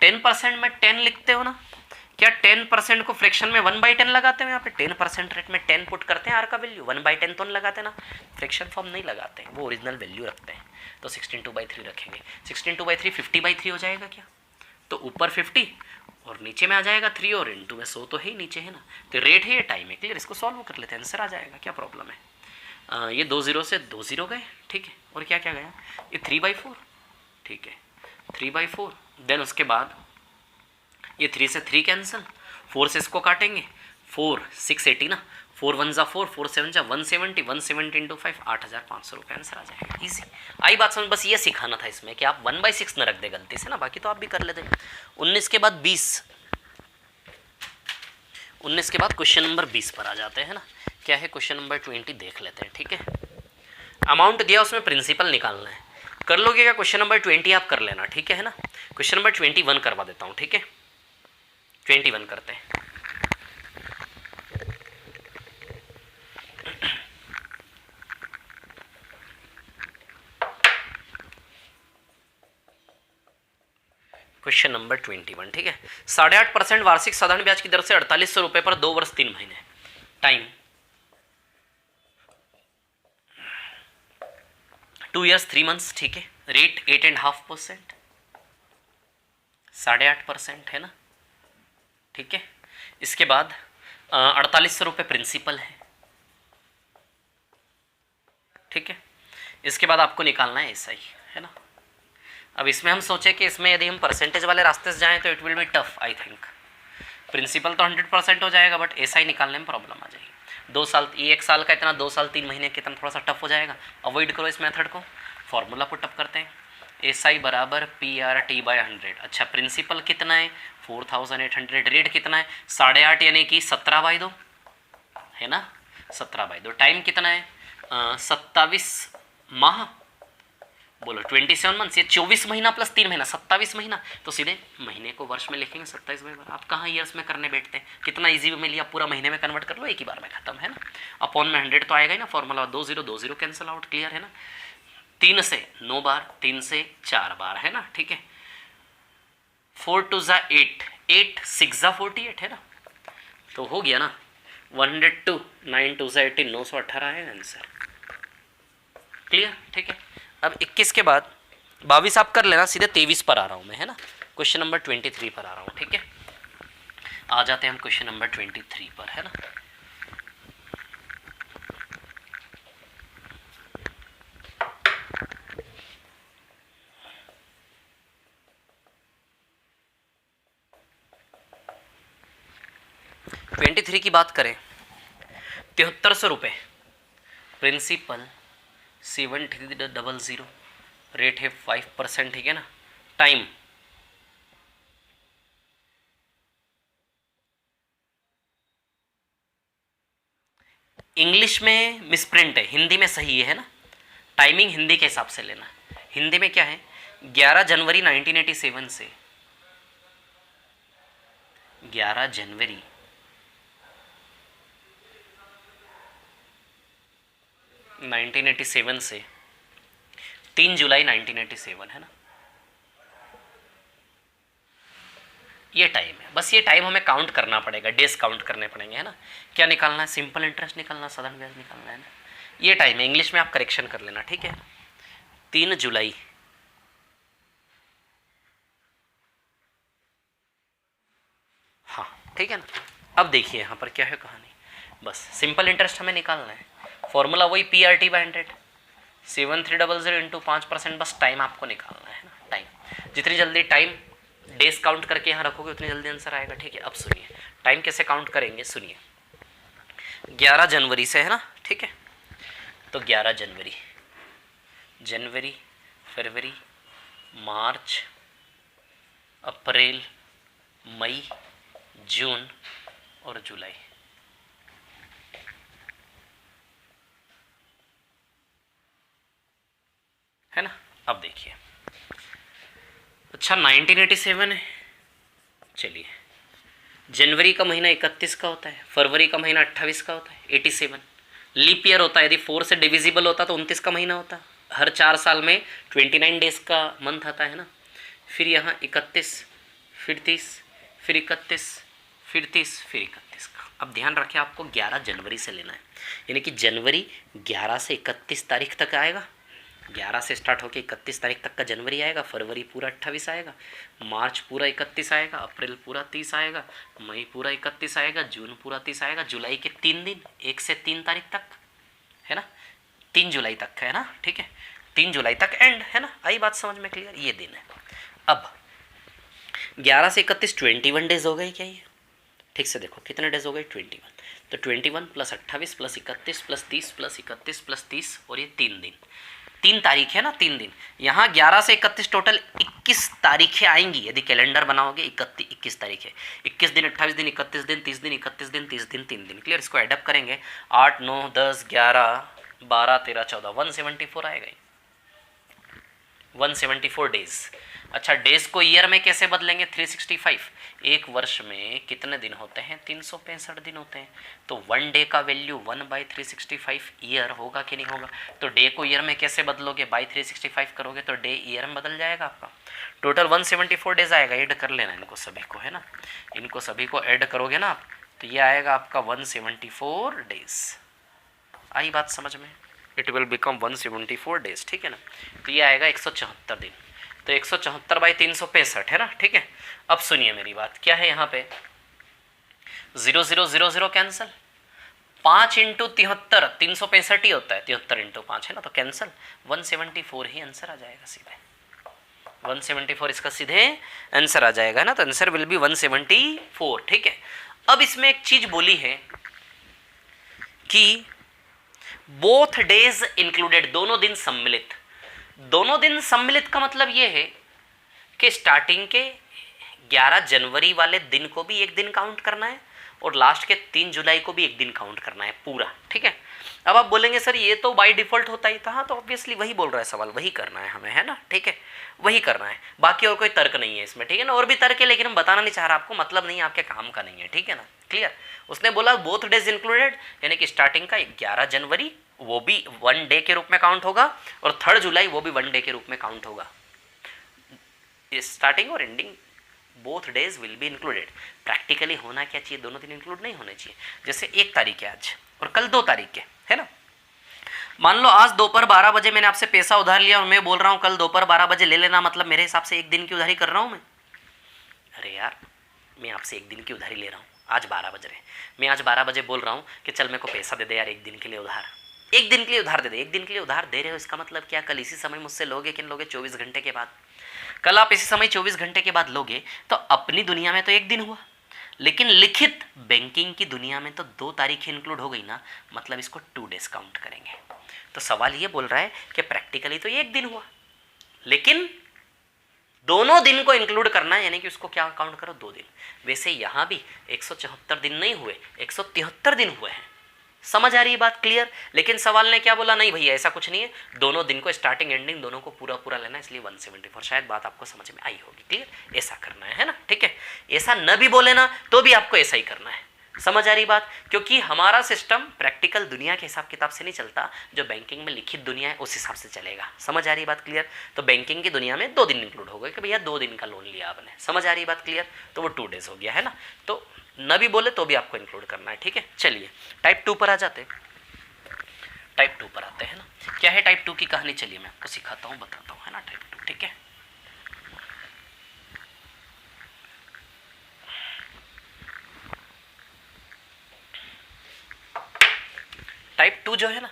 10% में 10 लिखते हो ना, क्या 10% को फ्रैक्शन में 1/10 लगाते हो? यहाँ पे 10% रेट में 10 पुट करते हैं, आर का वैल्यू 1/10 तो नहीं लगाते ना, फ्रैक्शन फॉर्म नहीं लगाते हैं, वो ओरिजिनल वैल्यू रखते हैं। तो 16/2/3 रखेंगे, 16/2/3 50/3 हो जाएगा क्या? तो ऊपर 50 और नीचे में आ जाएगा 3 और इंटू में 100 तो है ही नीचे, है ना। तो रेट है, ये टाइम है, क्लियर। इसको सॉल्व कर लेते हैं, आंसर आ जाएगा, क्या प्रॉब्लम है। ये 2 0 से 2 0 गए, ठीक है, और क्या क्या गया, ये 3/4, ठीक है, 3/4, देन उसके बाद ये 3 से 3 कैंसिल, 4 से इसको काटेंगे, 4 680 ना, 4 1 जा 4, 4 7 जा 170, 170 इंटू 5 8,500 रुपये, आंसर आ जाएगा। ईजी, आई बात समझ, बस ये सिखाना था इसमें कि आप 1/6 न रख दे गलती से ना, बाकी तो आप भी कर लेते। 19 के बाद 20, 19 के बाद क्वेश्चन नंबर 20 पर आ जाते हैं ना। क्या है क्वेश्चन नंबर 20, देख लेते हैं, ठीक है। अमाउंट दिया, उसमें प्रिंसिपल निकालना है, कर लोगे क्या? क्वेश्चन नंबर 20 आप कर लेना, ठीक है ना। क्वेश्चन नंबर 21 करवा देता हूँ, ठीक है, 21 करते हैं। क्वेश्चन नंबर 21, ठीक है। 8.5% वार्षिक साधारण ब्याज की दर से 4800 रुपये पर 2 वर्ष 3 महीने, टाइम 2 years 3 months, ठीक है, रेट 8.5%, 8.5% है ना, ठीक है। इसके बाद 4800 रुपये प्रिंसिपल है, ठीक है। इसके बाद आपको निकालना है SI, है ना। अब इसमें हम सोचे कि इसमें यदि हम परसेंटेज वाले रास्ते से जाएं तो it will be tough, I think. Principal तो 100% हो जाएगा, बट SI निकालने में प्रॉब्लम आ जाएगी। 2 साल, ये 1 साल का इतना, 2 साल 3 महीने कितना, थोड़ा सा टफ हो जाएगा, अवॉइड करो इस मेथड को। फॉर्मूला पुटअप करते हैं, SI बराबर PRT/100। अच्छा, प्रिंसिपल कितना है 4800, रेट कितना है 8.5 यानी कि 17/2 है ना, 17/2। टाइम कितना है 27 माह, बोलो 27 मंथ्स, ये 24 महीना प्लस 3 महीना 27 महीना, तो सीधे महीने को वर्ष में लिखेंगे 27 महीना। आप कहाँ ईयर्स में करने बैठते हैं, कितना इजी में लिया, पूरा महीने में कन्वर्ट कर लो, एक ही बार में खत्म, है ना। अपॉन में 100 तो आएगा ही ना, फॉर्मूला 2 0 2 0 कैंसिल आउट, क्लियर है ना। 3 से 9 बार, 3 से 4 बार, है ना, ठीक है। 4 2 ज़ा 8, 8 6 ज़ा 48, है ना, तो हो गया ना 102, 9 2 ज़ा 18, 918 है आंसर, क्लियर, ठीक है। अब 21 के बाद 22 आप कर लेना, सीधे 23 पर आ रहा हूं मैं, है ना, क्वेश्चन नंबर 23 पर आ रहा हूं, ठीक है। आ जाते हैं हम क्वेश्चन नंबर 23 पर, है ना। ट्वेंटी थ्री की बात करें, 7300 रुपये, प्रिंसिपल 7300, रेट है 5%, ठीक है ना। टाइम इंग्लिश में मिसप्रिंट है, हिंदी में सही है ना। टाइमिंग हिंदी के हिसाब से लेना, हिंदी में क्या है, 11 जनवरी 1987 से 11 जनवरी 1987 से 3 जुलाई 1987, है ना, ये टाइम है। बस ये टाइम हमें काउंट करना पड़ेगा, डेज काउंट करने पड़ेंगे, है ना। क्या निकालना है, सिंपल इंटरेस्ट निकालना, साधारण ब्याज निकालना है ना, ये टाइम है। इंग्लिश में आप करेक्शन कर लेना, ठीक है। 3 जुलाई, हाँ ठीक है ना। अब देखिए यहाँ पर क्या है कहानी, बस सिंपल इंटरेस्ट हमें निकालना है, फॉर्मूला वही PRT/100, 7300 इंटू 5%, बस टाइम आपको निकालना है ना। टाइम जितनी जल्दी टाइम डेज काउंट करके यहाँ रखोगे उतनी जल्दी आंसर आएगा, ठीक है। अब सुनिए टाइम कैसे काउंट करेंगे, सुनिए 11 जनवरी से, है ना, ठीक है। तो 11 जनवरी, जनवरी, फरवरी, मार्च, अप्रैल, मई, जून और जुलाई, है ना। अब देखिए, अच्छा 1987 है, चलिए जनवरी का महीना 31 का होता है, फरवरी का महीना 28 का होता है, 87 लीप ईयर होता है, यदि 4 से डिविजिबल होता तो 29 का महीना होता। हर 4 साल में 29 डेज का मंथ आता है ना। फिर यहाँ 31, फिर 30, फिर 31, फिर 30, फिर 31 का। अब ध्यान रखें आपको 11 जनवरी से लेना है, यानी कि जनवरी 11 से 31 तारीख तक आएगा, 11 से स्टार्ट होकर 31 तारीख तक का जनवरी आएगा, फरवरी पूरा 28 आएगा, मार्च पूरा 31 आएगा, अप्रैल पूरा 30 आएगा, मई पूरा 31 आएगा, जून पूरा 30 आएगा, जुलाई के 3 दिन 1 से 3 तारीख तक, है ना, 3 जुलाई तक, है ना, ठीक है, 3 जुलाई तक एंड, है ना। आई बात समझ में क्लियर, ये दिन है। अब 11 से 31 21 डेज हो गए क्या, ये ठीक से देखो कितने डेज हो गए, 21, तो 21 plus 28 plus 31 plus 30 plus 31 plus 30 और ये 3 दिन, 3 तारीख है ना, 3 दिन। यहाँ 11 से 31 टोटल 21 तारीखें आएंगी, यदि कैलेंडर बनाओगे 21 तारीख है, 21 दिन 28 दिन 31 दिन 30 दिन 31 दिन 30 दिन 3 दिन, क्लियर। इसको एडअप करेंगे 8 9 10 11 12 13 14 174 आएगा, 174 डेज। अच्छा डेज को ईयर में कैसे बदलेंगे, 365, एक वर्ष में कितने दिन होते हैं, 365 दिन होते हैं, तो 1 डे का वैल्यू 1/365 ईयर होगा कि नहीं होगा। तो डे को ईयर में कैसे बदलोगे, बाई 365 करोगे तो डे ईयर में बदल जाएगा आपका। टोटल 174 डेज आएगा, ऐड कर लेना इनको सभी को, है ना, इनको सभी को ऐड करोगे ना आप, तो ये आएगा आपका 174 डेज। आई बात समझ में, इट विल बिकम 174 डेज, ठीक है ना। तो ये आएगा 174 दिन, तो 174/365, है ना, ठीक है। अब सुनिए मेरी बात, क्या है यहाँ पे 0 0 0 0 कैंसिल, 5 इंटू 73 365 ही होता है, 73 इंटू 5 है ना, तो कैंसिल, 174 ही आंसर आ जाएगा सीधे, 174 इसका सीधे आंसर आ जाएगा ना, तो आंसर विल बी 174, ठीक है। अब इसमें एक चीज बोली है कि बोथ डेज इंक्लूडेड, दोनों दिन सम्मिलित। दोनों दिन सम्मिलित का मतलब ये है कि स्टार्टिंग के 11 जनवरी वाले दिन को भी एक दिन काउंट करना है और लास्ट के 3 जुलाई को भी एक दिन काउंट करना है पूरा, ठीक है। अब आप बोलेंगे सर ये तो बाय डिफॉल्ट होता ही था, हाँ तो ऑब्वियसली वही बोल रहा है सवाल, वही करना है हमें, है ना, ठीक है, वही करना है, बाकी और कोई तर्क नहीं है इसमें, ठीक है ना। और भी तर्क है लेकिन हम बताना नहीं चाह रहा आपको, मतलब नहीं है, आपके काम का नहीं है, ठीक है ना, क्लियर। उसने बोला बोथ डेज इंक्लूडेड, यानी कि स्टार्टिंग का 11 जनवरी वो भी 1 डे के रूप में काउंट होगा, और 3 जुलाई वो भी 1 डे के रूप में काउंट होगा। स्टार्टिंग और ending both days will be included. Practically होना क्या चाहिए, दोनों दिन इंक्लूड नहीं होने चाहिए। जैसे 1 तारीख है आज और कल 2 तारीख है ना। मान लो आज दोपहर 12 बजे मैंने आपसे पैसा उधार लिया और मैं बोल रहा हूँ कल दोपहर 12 बजे ले लेना, मतलब मेरे हिसाब से 1 दिन की उधारी कर रहा हूँ मैं। अरे यार मैं आपसे 1 दिन की उधारी ले रहा हूँ, आज 12 बज रहे, मैं आज 12 बजे बोल रहा हूँ कि चल मेरे को पैसा दे दे यार 1 दिन के लिए उधार, 1 दिन के लिए उधार दे दे। 1 दिन के लिए उधार दे रहे हो, इसका मतलब क्या, कल इसी समय मुझसे लोगे कि लोगे 24 घंटे के बाद। कल आप इसी समय 24 घंटे के बाद लोगे तो अपनी दुनिया में तो 1 दिन हुआ, लेकिन लिखित बैंकिंग की दुनिया में तो 2 तारीखें इंक्लूड हो गई ना, मतलब इसको 2 डेज काउंट करेंगे। तो सवाल ये बोल रहा है कि प्रैक्टिकली तो ये 1 दिन हुआ, लेकिन दोनों दिन को इंक्लूड करना है, यानी कि उसको क्या काउंट करो, 2 दिन। वैसे यहाँ भी 174 दिन नहीं हुए, 173 दिन हुए हैं। समझ आ रही है बात, क्लियर। लेकिन सवाल ने क्या बोला, नहीं भैया ऐसा कुछ नहीं है, दोनों दिन को स्टार्टिंग एंडिंग दोनों को पूरा पूरा लेना, इसलिए 174। शायद बात आपको समझ में आई होगी, क्लियर। ऐसा करना है ना, ठीक है। ऐसा न भी बोले ना तो भी आपको ऐसा ही करना है। समझ आ रही बात, क्योंकि हमारा सिस्टम प्रैक्टिकल दुनिया के हिसाब किताब से नहीं चलता, जो बैंकिंग में लिखित दुनिया है उस हिसाब से चलेगा। समझ आ रही बात, क्लियर। तो बैंकिंग की दुनिया में 2 दिन इंक्लूड हो गए कि भैया 2 दिन का लोन लिया आपने। समझ आ रही बात, क्लियर। तो वो 2 डेज हो गया, है ना। तो न भी बोले तो भी आपको इंक्लूड करना है, ठीक है। चलिए टाइप 2 पर आ जाते, टाइप 2 पर आते हैं ना। क्या है टाइप 2 की कहानी, चलिए मैं आपको सिखाता हूँ, बताता हूँ, है ना। टाइप 2, ठीक है। टाइप 2 जो है ना,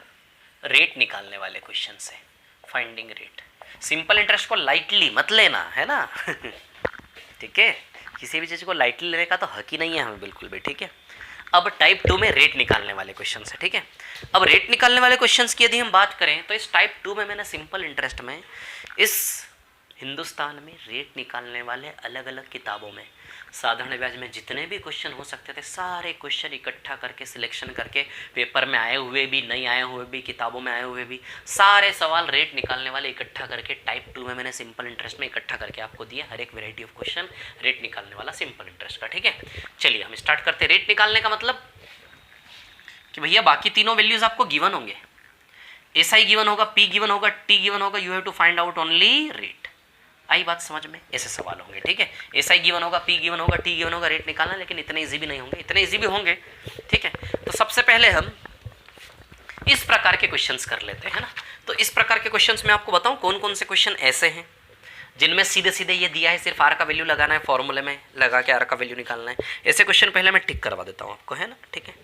रेट निकालने वाले क्वेश्चन से, फाइंडिंग रेट। सिंपल इंटरेस्ट को लाइटली मत लेना, है ना। ठीक है, किसी भी चीज़ को लाइटली लेने का तो हक ही नहीं है हमें, बिल्कुल भी, ठीक है। अब टाइप 2 में रेट निकालने वाले क्वेश्चन है, ठीक है। अब रेट निकालने वाले क्वेश्चंस की यदि हम बात करें तो इस टाइप 2 में मैंने सिंपल इंटरेस्ट में इस हिंदुस्तान में रेट निकालने वाले अलग अलग किताबों में साधारण ब्याज में जितने भी क्वेश्चन हो सकते थे सारे क्वेश्चन इकट्ठा करके सिलेक्शन करके, पेपर में आए हुए भी नहीं आए हुए भी, किताबों में आए हुए भी, सारे सवाल रेट निकालने वाले इकट्ठा करके टाइप 2 में मैंने सिंपल इंटरेस्ट में इकट्ठा करके आपको दिया। हर एक वेराइटी ऑफ क्वेश्चन रेट निकालने वाला सिंपल इंटरेस्ट का, ठीक है। चलिए हम स्टार्ट करते हैं। रेट निकालने का मतलब कि भैया बाकी तीनों वैल्यूज आपको गिवन होंगे, एस आई गिवन होगा, पी गिवन होगा, टी गिवन होगा, you have to find out only rate. आई बात समझ में, ऐसे सवाल होंगे, ठीक है। एस आई गिवन होगा, पी गिवन होगा, टी गिवन होगा, रेट निकालना, लेकिन इतने इजी भी नहीं होंगे, इतने इजी भी होंगे, ठीक है। तो सबसे पहले हम इस प्रकार के क्वेश्चंस कर लेते हैं ना। तो इस प्रकार के क्वेश्चंस में आपको बताऊं कौन कौन से क्वेश्चन ऐसे हैं जिनमें सीधे सीधे ये दिया है, सिर्फ आर का वैल्यू लगाना है, फॉर्मूले में लगा के आर का वैल्यू निकालना है। ऐसे क्वेश्चन पहले मैं टिक करवा देता हूँ आपको, है ना, ठीक है।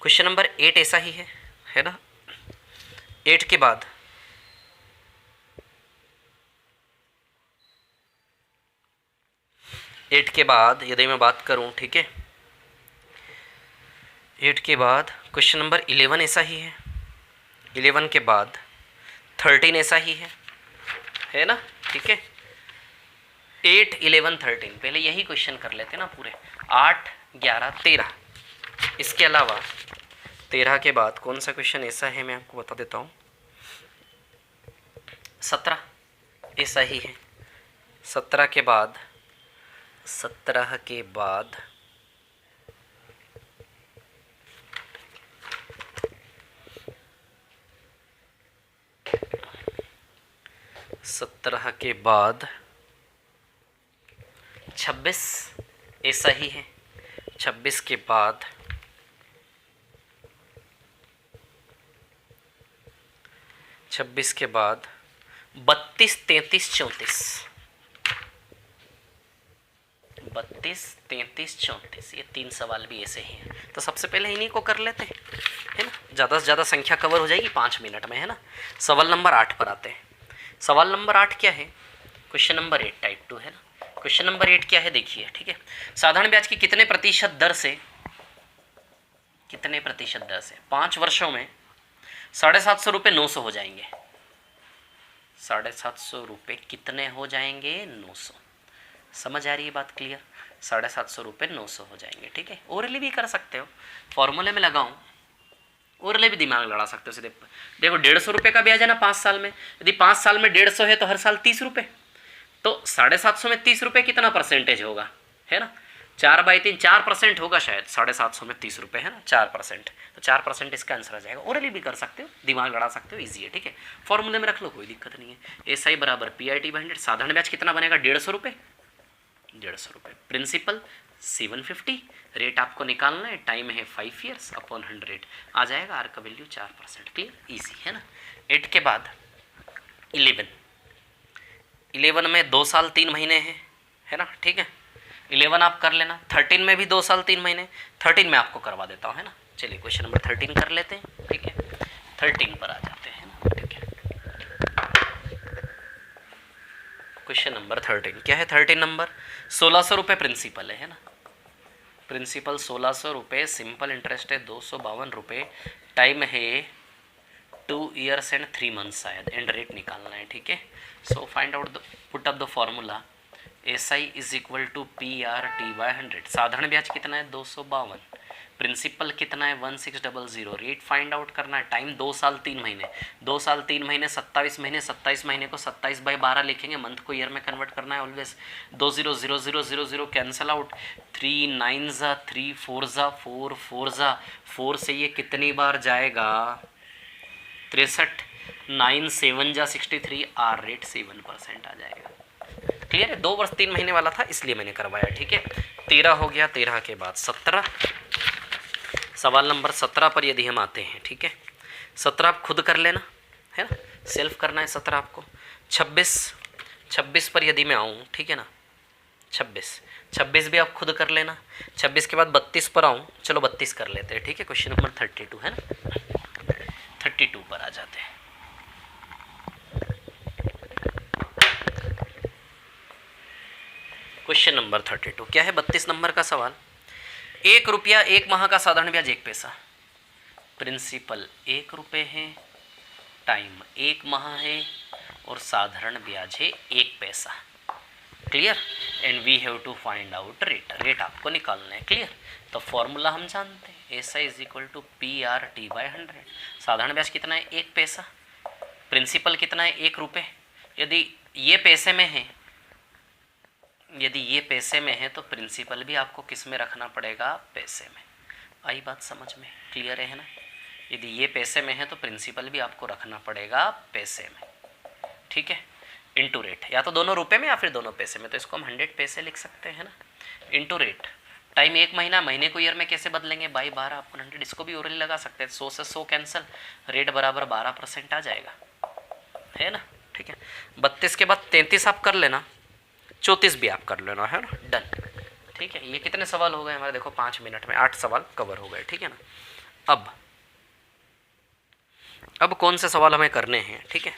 क्वेश्चन नंबर 8 ऐसा ही है ना। 8 के बाद यदि मैं बात करूं, ठीक है, 8 के बाद क्वेश्चन नंबर 11 ऐसा ही है। 11 के बाद 13 ऐसा ही है ना, ठीक है। 8, 11, 13 पहले यही क्वेश्चन कर लेते ना पूरे। 8, 11, 13। इसके अलावा 13 के बाद कौन सा क्वेश्चन ऐसा है मैं आपको बता देता हूँ। 17 ऐसा ही है। 17 के बाद 17 के बाद 17 के बाद 26 ऐसा ही है। 26 के बाद 26 के बाद 32, 33, 34। 32, 33, 34 ये 3 सवाल भी ऐसे ही हैं। तो सबसे पहले इन्हीं को कर लेते हैं, है ना। ज़्यादा से ज़्यादा संख्या कवर हो जाएगी 5 मिनट में, है ना। सवाल नंबर 8 पर आते हैं। सवाल नंबर 8 क्या है, क्वेश्चन नंबर 8 टाइप 2 है ना। क्वेश्चन नंबर 8 क्या है देखिए, ठीक है। साधारण ब्याज की कितने प्रतिशत दर से 5 वर्षों में 750 रुपये 900 हो जाएंगे। 750 रुपये कितने हो जाएंगे, 900। समझ आ रही है बात क्लियर? 750 रुपये 900 हो जाएंगे, ठीक है। ओरली भी कर सकते हो, फॉर्मूले में लगाऊं, ओरली भी दिमाग लड़ा सकते हो सीधे। देखो 150 रुपये का ब्याज है ना 5 साल में, यदि 5 साल में 150 है तो हर साल 30 रुपये, तो 750 में 30 रुपये कितना परसेंटेज होगा, है ना? 4/3 4% होगा शायद, 750 में 30 रुपये है ना, 4%, तो 4% इसका आंसर आ जाएगा। ओरली भी कर सकते हो, दिमाग लड़ा सकते हो, ईजी है, ठीक है। फॉर्मूले में रख लो, कोई दिक्कत नहीं है। SI बराबर PIT/100, साधारण ब्याज कितना बनेगा 150 रुपये, 150 रुपये। प्रिंसिपल 750, रेट आपको निकालना है, टाइम है 5 ईयर्स अपॉन 100, आ जाएगा आर का वैल्यू 4%, क्लियर, ईजी है ना। 8 के बाद 11 में 2 साल 3 महीने है ना, ठीक है। 11 आप कर लेना, 13 में भी 2 साल 3 महीने, 13 में आपको करवा देता हूँ, है ना। चलिए क्वेश्चन नंबर 13 कर लेते हैं, ठीक है। 13 पर आ जाते हैं ना, ठीक है। क्वेश्चन नंबर 13 क्या है? 13 नंबर 1600 रुपये प्रिंसिपल है ना। प्रिंसिपल 1600 रुपये, सिंपल इंटरेस्ट है 252 रुपये, टाइम है 2 ईयर्स एंड 3 मंथ्स शायद, एंड रेट निकालना है, ठीक है। So find out put up the formula, SI is equal to PRT/100। साधारण ब्याज कितना है 252, प्रिंसिपल कितना है 1600, रेट फाइंड आउट करना है, टाइम 2 साल 3 महीने, 2 साल 3 महीने 27 महीने, 27 महीने को 27/12 लिखेंगे, मंथ को ईयर में कन्वर्ट करना है ऑलवेज। 2 0 0 0 0 0 कैंसल आउट, 3 9 ज़ा 3 4 ज़ा 4 4 ज़ा 4 से ये कितनी बार जाएगा 63, 9 7 ज़ा 63, आर रेट 7% आ जाएगा, क्लियर है। 2 वर्ष 3 महीने वाला था इसलिए मैंने करवाया, ठीक है। 13 हो गया, 13 के बाद 17, सवाल नंबर 17 पर यदि हम आते हैं, ठीक है। 17 आप खुद कर लेना, है ना, सेल्फ करना है 17 आपको। 26 पर यदि मैं आऊँ, ठीक है ना, 26 भी आप खुद कर लेना। 26 के बाद 32 पर आऊँ, चलो 32 कर लेते हैं, ठीक है। क्वेश्चन नंबर 32 है ना, 32 पर आ जाते हैं। क्वेश्चन नंबर 32 क्या है? 32 नंबर का सवाल, 1 रुपया 1 माह का साधारण ब्याज 1 पैसा, प्रिंसिपल 1 रुपये है, टाइम 1 माह है, और साधारण ब्याज है 1 पैसा, clear. And we have to find out rate, rate आपको निकालना है, क्लियर। तो फॉर्मूला हम जानते हैं, SI is equal to PRT/100। साधारण ब्याज कितना है 1 पैसा, प्रिंसिपल कितना है 1 रुपये। यदि ये पैसे में है, यदि ये पैसे में है तो प्रिंसिपल भी आपको किस में रखना पड़ेगा, पैसे में। आई बात समझ में, क्लियर है ना। यदि ये पैसे में है तो प्रिंसिपल भी आपको रखना पड़ेगा पैसे में, ठीक है। इंटू रेट, या तो दोनों रुपए में या फिर दोनों पैसे में, तो इसको हम 100 पैसे लिख सकते हैं ना। इंटू रेट, टाइम 1 महीना, महीने को ईयर में कैसे बदलेंगे, बाई 12 अपन 100, इसको भी ओरली लगा सकते हैं। 100 से 100 कैंसिल, रेट बराबर 12% आ जाएगा, है ना, ठीक है। 32 के बाद 33 आप कर लेना, 34 भी आप कर लेना, है ना, डन, ठीक है। ये कितने सवाल हो गए हमारे, देखो 5 मिनट में 8 सवाल कवर हो गए, ठीक है ना। अब कौन से सवाल हमें करने हैं, ठीक है।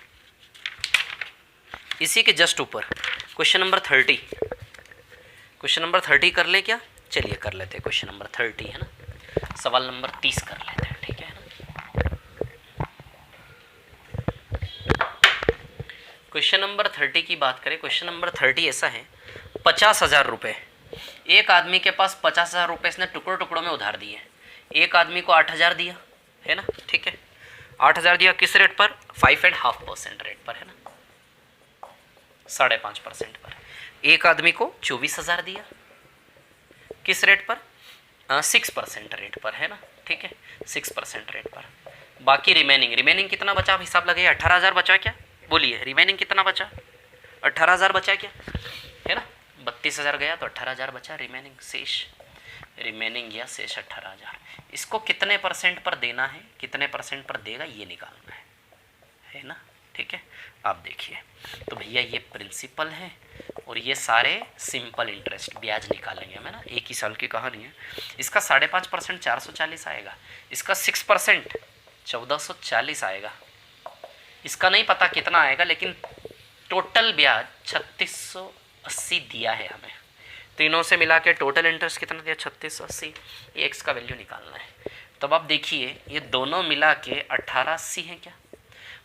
इसी के जस्ट ऊपर क्वेश्चन नंबर 30, क्वेश्चन नंबर 30 कर ले क्या, चलिए कर लेते हैं। क्वेश्चन नंबर 30 है ना, सवाल नंबर 30 कर लेते हैं, ठीक है ना। क्वेश्चन नंबर 30 की बात करें, क्वेश्चन नंबर 30 ऐसा है, 50,000 रुपये, एक आदमी के पास 50,000 रुपये इसने टुकड़ों टुकड़ों में उधार दिए। एक आदमी को 8,000 दिया, है ना, ठीक है। 8,000 दिया किस रेट पर, 5.5% रेट पर, है ना, 5.5% पर। एक आदमी को 24,000 दिया, किस रेट पर, 6% रेट पर, है ना, ठीक है, 6% रेट पर। बाकी रिमेनिंग कितना बचा, आप हिसाब लगाइए। 18,000 बचा क्या, बोलिए, रिमेनिंग कितना बचा, 18,000 बचा क्या, है ना। 32,000 गया तो 18,000 बचा, रिमेनिंग या शेष 18,000। इसको कितने परसेंट पर देना है, कितने परसेंट पर देगा, ये निकालना है ना, ठीक है। आप देखिए, तो भैया ये प्रिंसिपल है और ये सारे सिंपल इंटरेस्ट ब्याज निकालेंगे हमें ना, एक ही साल की कहानी है। इसका 5.5% 440 आएगा, इसका 6% 1440 आएगा। इसका नहीं पता कितना आएगा, लेकिन टोटल ब्याज 3680 दिया है हमें। तीनों से मिला के टोटल इंटरेस्ट कितना दिया, 3680। ये एक्स का वैल्यू निकालना है। तब आप देखिए, ये दोनों मिला के 1880 है क्या,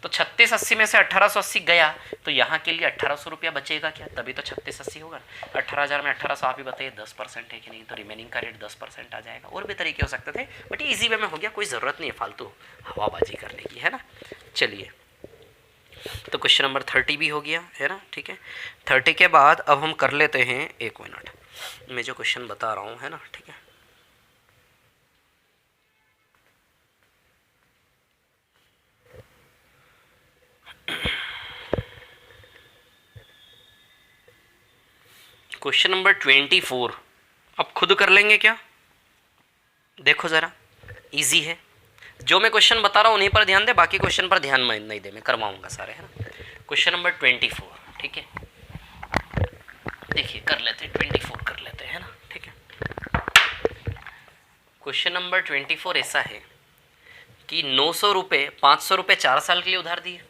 तो 3680 में से 1880 गया तो यहाँ के लिए 1800 रुपया बचेगा क्या, तभी तो 3680 होगा। 18,000 में 1800 आप ही बताइए 10% है कि नहीं, तो रिमेनिंग का रेट 10% आ जाएगा। और भी तरीके हो सकते थे बट ये ईजी वे में हो गया, कोई ज़रूरत नहीं है फालतू हवाबाजी करने की, है ना। चलिए तो क्वेश्चन नंबर 30 भी हो गया है ना, ठीक है। 30 के बाद अब हम कर लेते हैं, एक मिनट मैं जो क्वेश्चन बता रहा हूँ है ना, ठीक है। क्वेश्चन नंबर 24 अब खुद कर लेंगे क्या, देखो ज़रा इजी है। जो मैं क्वेश्चन बता रहा हूँ उन्हीं पर ध्यान दे, बाकी क्वेश्चन पर ध्यान मैं नहीं दे, मैं करवाऊंगा सारे, है ना। क्वेश्चन नंबर 24, ठीक है, देखिए कर लेते हैं 24 कर लेते हैं, है ना, ठीक है। क्वेश्चन नंबर 24 ऐसा है कि 900 रुपये 500 रुपये 4 साल के लिए उधार दिए,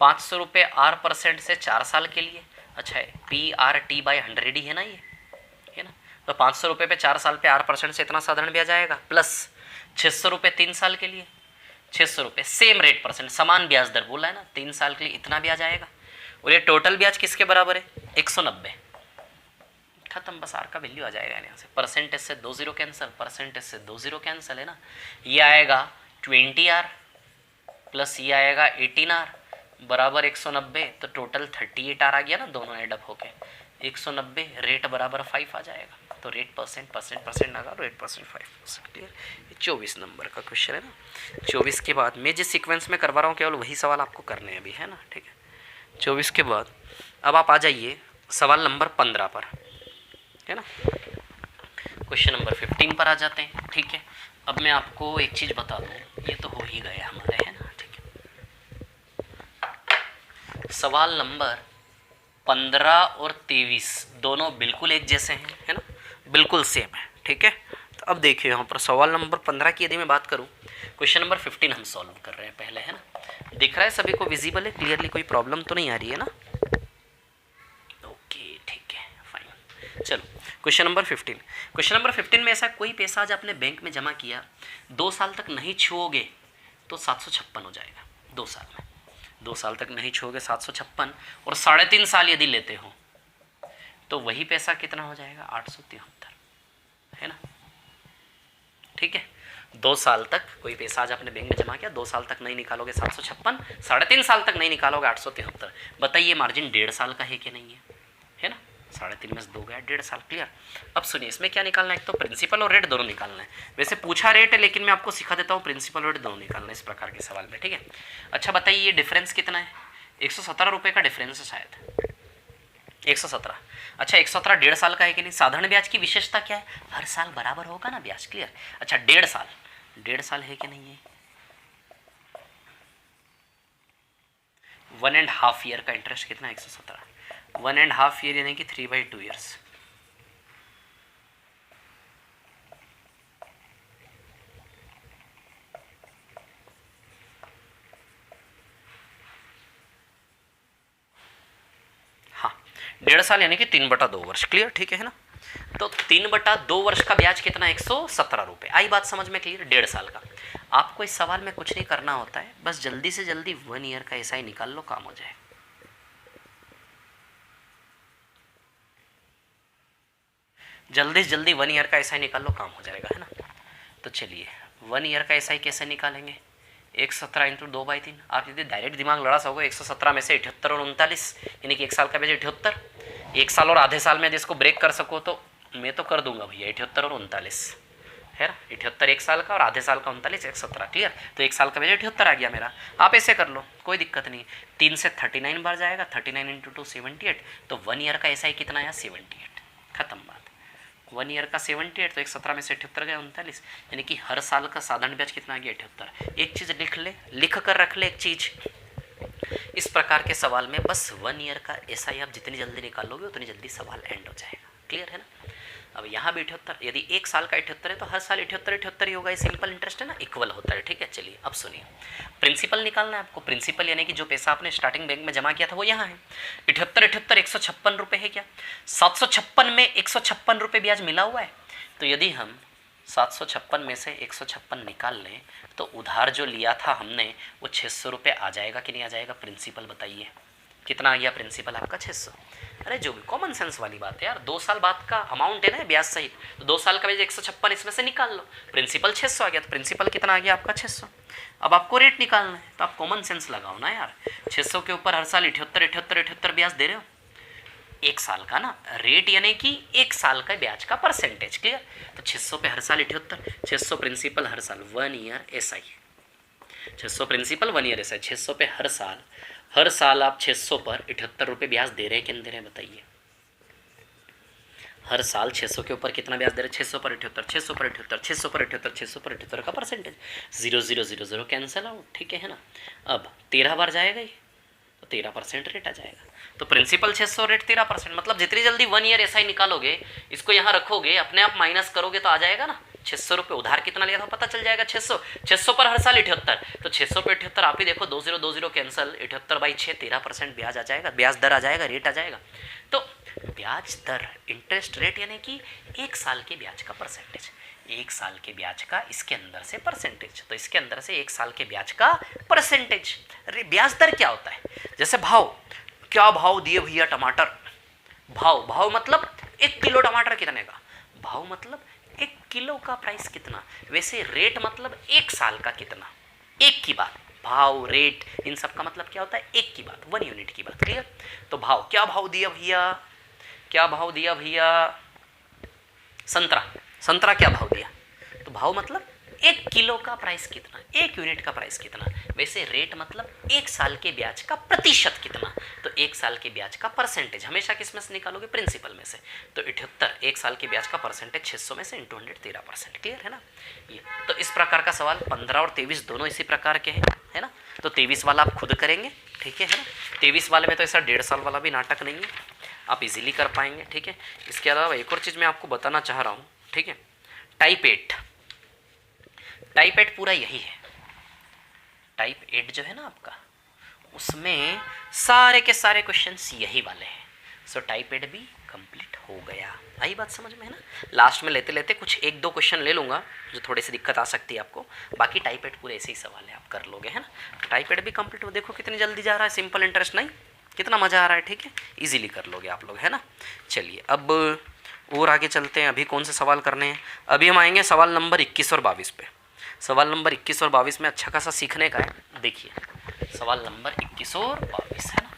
500 रुपये R% से 4 साल के लिए। अच्छा है, PRT/100 ही है ना ये, है ना। तो 500 रुपये पे 4 साल पे R% से इतना साधारण ब्याज आएगा, प्लस 600 रुपये 3 साल के लिए, 600 रुपये सेम रेट परसेंट समान ब्याज दर बोला है ना, 3 साल के लिए इतना ब्याज आएगा। और ये टोटल ब्याज किसके बराबर है, 190। खत्म, बस आर का वैल्यू आ जाएगा यहाँ से। परसेंटेज से 2 0 कैंसिल, परसेंटेज से 2 0 कैंसिल, है ना। ये आएगा 20R प्लस ये आएगा 18R बराबर 190, तो टोटल 38R आ गया ना, दोनों एडअप होके 190, रेट बराबर 5 आ जाएगा। तो रेट परसेंट आगा, रेट 5%। क्लियर। 24 नंबर का क्वेश्चन है ना। 24 के बाद मैं जिस सीक्वेंस में करवा रहा हूँ केवल वही सवाल आपको करने हैं अभी, है ना, ठीक है। 24 के बाद अब आप आ जाइए सवाल नंबर 15 पर, है ना। क्वेश्चन नंबर 15 पर आ जाते हैं, ठीक है। अब मैं आपको एक चीज़ बता दूँ, ये तो हो ही गया हमारे, है ना, ठीक है। सवाल नंबर 15 और 23 दोनों बिल्कुल एक जैसे हैं, है ना, बिल्कुल सेम है, ठीक है। तो अब देखिए यहाँ पर सवाल नंबर 15 की यदि मैं बात करूँ, क्वेश्चन नंबर 15 हम सॉल्व कर रहे हैं पहले, है ना। दिख रहा है सभी को, विजिबल है क्लियरली, कोई प्रॉब्लम तो नहीं आ रही है ना। ओके ठीक है फाइन। चलो क्वेश्चन नंबर 15, क्वेश्चन नंबर 15 में ऐसा कोई पैसा आज आपने बैंक में जमा किया 2 साल तक नहीं छुओगे तो 756 हो जाएगा। 2 साल में, 2 साल तक नहीं छुओगे 756, और 3.5 साल यदि लेते हो तो वही पैसा कितना हो जाएगा, 873, है ना, ठीक है। 2 साल तक कोई पैसा आज आपने बैंक में जमा किया, 2 साल तक नहीं निकालोगे 756, 3.5 साल तक नहीं निकालोगे 873। बताइए मार्जिन 1.5 साल का है कि नहीं है ना। 3.5 में से 2 गया, 1.5 साल। क्लियर। अब सुनिए इसमें क्या निकालना है, एक तो प्रिंसिपल और रेट दोनों निकालना है। वैसे पूछा रेट है लेकिन मैं आपको सिखा देता हूँ प्रिंसिपल और रेट दोनों निकालना है इस प्रकार के सवाल में, ठीक है। अच्छा बताइए ये डिफरेंस कितना है, 117 रुपये का डिफरेंस है शायद, 117। अच्छा 117 1.5 साल का है कि नहीं। साधारण ब्याज की विशेषता क्या है, हर साल बराबर होगा ना ब्याज। क्लियर। अच्छा 1.5 साल, 1.5 साल है कि नहीं है। 1.5 ईयर का इंटरेस्ट कितना, 117, 1.5 ईयर यानी कि 3/2 ईयर्स। हाँ 1.5 साल यानी कि 3/2 वर्ष। क्लियर, ठीक है ना। तो 3/2 वर्ष का ब्याज कितना, 117 रुपये। आई बात समझ में क्लियर। 1.5 साल का आपको इस सवाल में कुछ नहीं करना होता है, बस जल्दी से जल्दी 1 ईयर का ऐसा ही निकाल लो, काम हो जाएगा। जल्दी से जल्दी 1 ईयर का ऐसा ही निकाल लो, काम हो जाएगा, है ना। तो चलिए 1 ईयर का ऐसा ही कैसे निकालेंगे, 117 इंटू 2/3। आप यदि डायरेक्ट दिमाग लड़ा सकोगे 117 में से 78 और 39 यानी कि 1 साल का ब्याज 78, 1 साल और आधे साल में यदि इसको ब्रेक कर सको तो मैं तो कर दूंगा भैया 78 और 39, है ना। 78 1 साल का और आधे साल का 39, 117। क्लियर। तो 1 साल का ब्याज 78 आ गया मेरा। आप ऐसे कर लो, कोई दिक्कत नहीं। 3 से 39 बार जाएगा, 39 इंटू 2 78, तो 1 ईयर का ऐसा ही कितना आया, 78। खत्म बात। 1 ईयर का 78, तो 117 में से 78 गया 39, यानी कि हर साल का साधारण ब्याज कितना आ गया, 78। एक चीज़ लिख ले, लिख कर रख ले एक चीज़, इस प्रकार के सवाल में बस 1 ईयर का ऐसा ही आप जितनी जल्दी निकालोगे उतनी जल्दी सवाल एंड हो जाएगा। क्लियर है ना। अब यहाँ भी 78, यदि 1 साल का 78 है तो हर साल 78 ही होगा। ये सिंपल इंटरेस्ट है ना, इक्वल होता है। ठीक है, चलिए अब सुनिए, प्रिंसिपल निकालना है आपको। प्रिंसिपल यानी कि जो पैसा आपने स्टार्टिंग बैंक में जमा किया था वो यहाँ है। 78 156 रुपये है क्या, 756 में 156 रुपये ब्याज मिला हुआ है। तो यदि हम 756 में से 156 निकाल लें तो उधार जो लिया था हमने वो 600 रुपये आ जाएगा कि नहीं आ जाएगा? प्रिंसिपल बताइए कितना आ गया प्रिंसिपल आपका? 600। अरे जो भी कॉमन सेंस वाली बात है यार, 2 साल बाद का अमाउंट है ना ब्याज सहित, तो 2 साल का ब्याज 156 इसमें से निकाल लो, प्रिंसिपल 600 आ गया, तो प्रिंसिपल कितना आ गया आपका? 600। अब आपको रेट निकालना है तो आप कॉमन सेंस लगाओ ना यार, 600 के ऊपर हर साल 78 ब्याज दे रहे हो, 1 साल का ना रेट, यानी कि 1 साल का ब्याज का परसेंटेज। क्लियर? तो 600 पे हर साल 78, 600 प्रिंसिपल हर साल 1 year SI, 600 principal 1 year SI, 600 पे हर साल आप 600 पर 78 रुपये ब्याज दे रहे हैं कि नहीं दे रहे हैं बताइए? हर साल 600 के ऊपर कितना ब्याज दे रहे हैं? 600 पर 78, 600 पर 78, 600 पर 78, 600 पर 78 का परसेंटेज, 0 कैंसिल आउट। ठीक है ना? अब 13 बार जाएगा ये तो 13% रेट आ जाएगा। तो प्रिंसिपल 600, रेट 13%, मतलब जितनी जल्दी 1 ईयर SI निकालोगे, इसको यहाँ रखोगे, अपने आप माइनस करोगे तो आ जाएगा ना 600 रुपये। उधार कितना लिया था पता चल जाएगा, 600 पर हर साल 78, तो 600 पे 78 आप ही देखो, 20 कैंसिल, 78/6, 13% ब्याज आ जाएगा, ब्याज दर आ जाएगा, रेट आ जाएगा। तो ब्याज दर, इंटरेस्ट रेट, यानी कि 1 साल के ब्याज का परसेंटेज, 1 साल के ब्याज का इसके अंदर से परसेंटेज, तो इसके अंदर से 1 साल के ब्याज का परसेंटेज। ब्याज दर क्या होता है? जैसे भाव, क्या भाव दिए भैया टमाटर, भाव मतलब 1 किलो टमाटर कितने का, भाव मतलब 1 किलो का प्राइस कितना, वैसे रेट मतलब 1 साल का कितना, एक की बात, भाव रेट इन सब का मतलब क्या होता है? एक की बात, 1 यूनिट की बात। क्लियर? तो भाव, क्या भाव दिया भैया, क्या भाव दिया भैया? संतरा क्या भाव दिया? तो भाव मतलब 1 किलो का प्राइस कितना, 1 यूनिट का प्राइस कितना, वैसे रेट मतलब 1 साल के ब्याज का प्रतिशत कितना, तो 1 साल के ब्याज का परसेंटेज हमेशा किस में से निकालोगे? प्रिंसिपल में से। तो 78, 1 साल के ब्याज का परसेंटेज 600 में से इंटू 100, 13%। क्लियर है ना? ये तो इस प्रकार का सवाल 15 और 23 दोनों इसी प्रकार के हैं, है ना? तो 23 वाला आप खुद करेंगे, ठीक है ना? 23 वाले में तो ऐसा 1.5 साल वाला भी नाटक नहीं है, आप इजीली कर पाएंगे। ठीक है? इसके अलावा एक और चीज़ मैं आपको बताना चाह रहा हूँ, ठीक है? टाइप 8 पूरा यही है। टाइप 8 जो है ना आपका, उसमें सारे के सारे क्वेश्चंस यही वाले हैं। सो टाइप 8 भी कंप्लीट हो गया। आई बात समझ में, है ना? लास्ट में लेते लेते कुछ 1-2 क्वेश्चन ले लूँगा जो थोड़ी सी दिक्कत आ सकती है आपको, बाकी टाइप 8 पूरे ऐसे ही सवाल है, आप कर लोगे, है ना? टाइप 8 भी कंप्लीट हो, देखो कितनी जल्दी जा रहा है, सिंपल इंटरेस्ट नहीं, कितना मज़ा आ रहा है। ठीक है? इजीली कर लोगे आप लोग, है ना? चलिए अब और आगे चलते हैं। अभी कौन से सवाल करने हैं? अभी हम आएंगे सवाल नंबर 21 और 22 पे। सवाल नंबर 21 और 22 में अच्छा खासा सीखने का है। देखिए सवाल नंबर 21 और 22 है ना,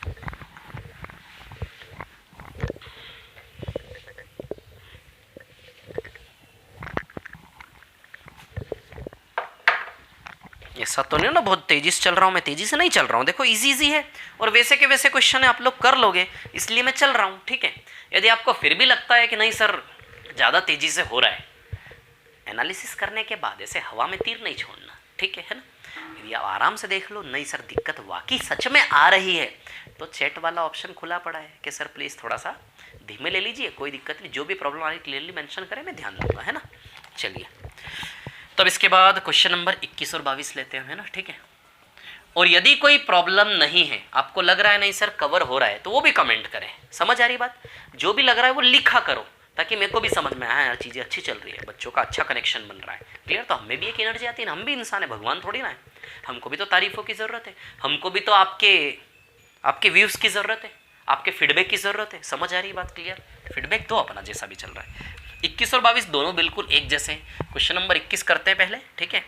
ऐसा तो नहीं ना बहुत तेजी से चल रहा हूँ, मैं तेजी से नहीं चल रहा हूँ, देखो इजी है और वैसे के वैसे क्वेश्चन है, आप लोग कर लोगे, इसलिए मैं चल रहा हूँ। ठीक है? यदि आपको फिर भी लगता है कि नहीं सर ज़्यादा तेजी से हो रहा है, एनालिसिस करने के बाद ऐसे हवा में तीर नहीं छोड़ना। ठीक है ना? यदि आप आराम से देख लो नहीं सर दिक्कत वाकई सच में आ रही है, तो चैट वाला ऑप्शन खुला पड़ा है कि सर प्लीज़ थोड़ा सा धीमे ले लीजिए, कोई दिक्कत नहीं, जो भी प्रॉब्लम आ रही क्लियरली मेंशन करें, मैं ध्यान दूंगा, है ना? चलिए तब इसके बाद क्वेश्चन नंबर 21 और 22 लेते हैं, है ना? ठीक है? और यदि कोई प्रॉब्लम नहीं है, आपको लग रहा है नहीं सर कवर हो रहा है, तो वो भी कमेंट करें। समझ आ रही बात? जो भी लग रहा है वो लिखा करो, ताकि मेरे को भी समझ में आए यार चीज़ें अच्छी चल रही है, बच्चों का अच्छा कनेक्शन बन रहा है। क्लियर? तो हमें भी एक एनर्जी आती है ना, हम भी इंसान है, भगवान थोड़ी ना है, हमको भी तो तारीफों की ज़रूरत है, हमको भी तो आपके व्यूज़ की ज़रूरत है, आपके फीडबैक की ज़रूरत है। समझ आ रही बात? क्लियर? फीडबैक दो अपना जैसा भी चल रहा है। 21 और 22 दोनों बिल्कुल एक जैसे। क्वेश्चन नंबर 21 करते हैं पहले। ठीक है?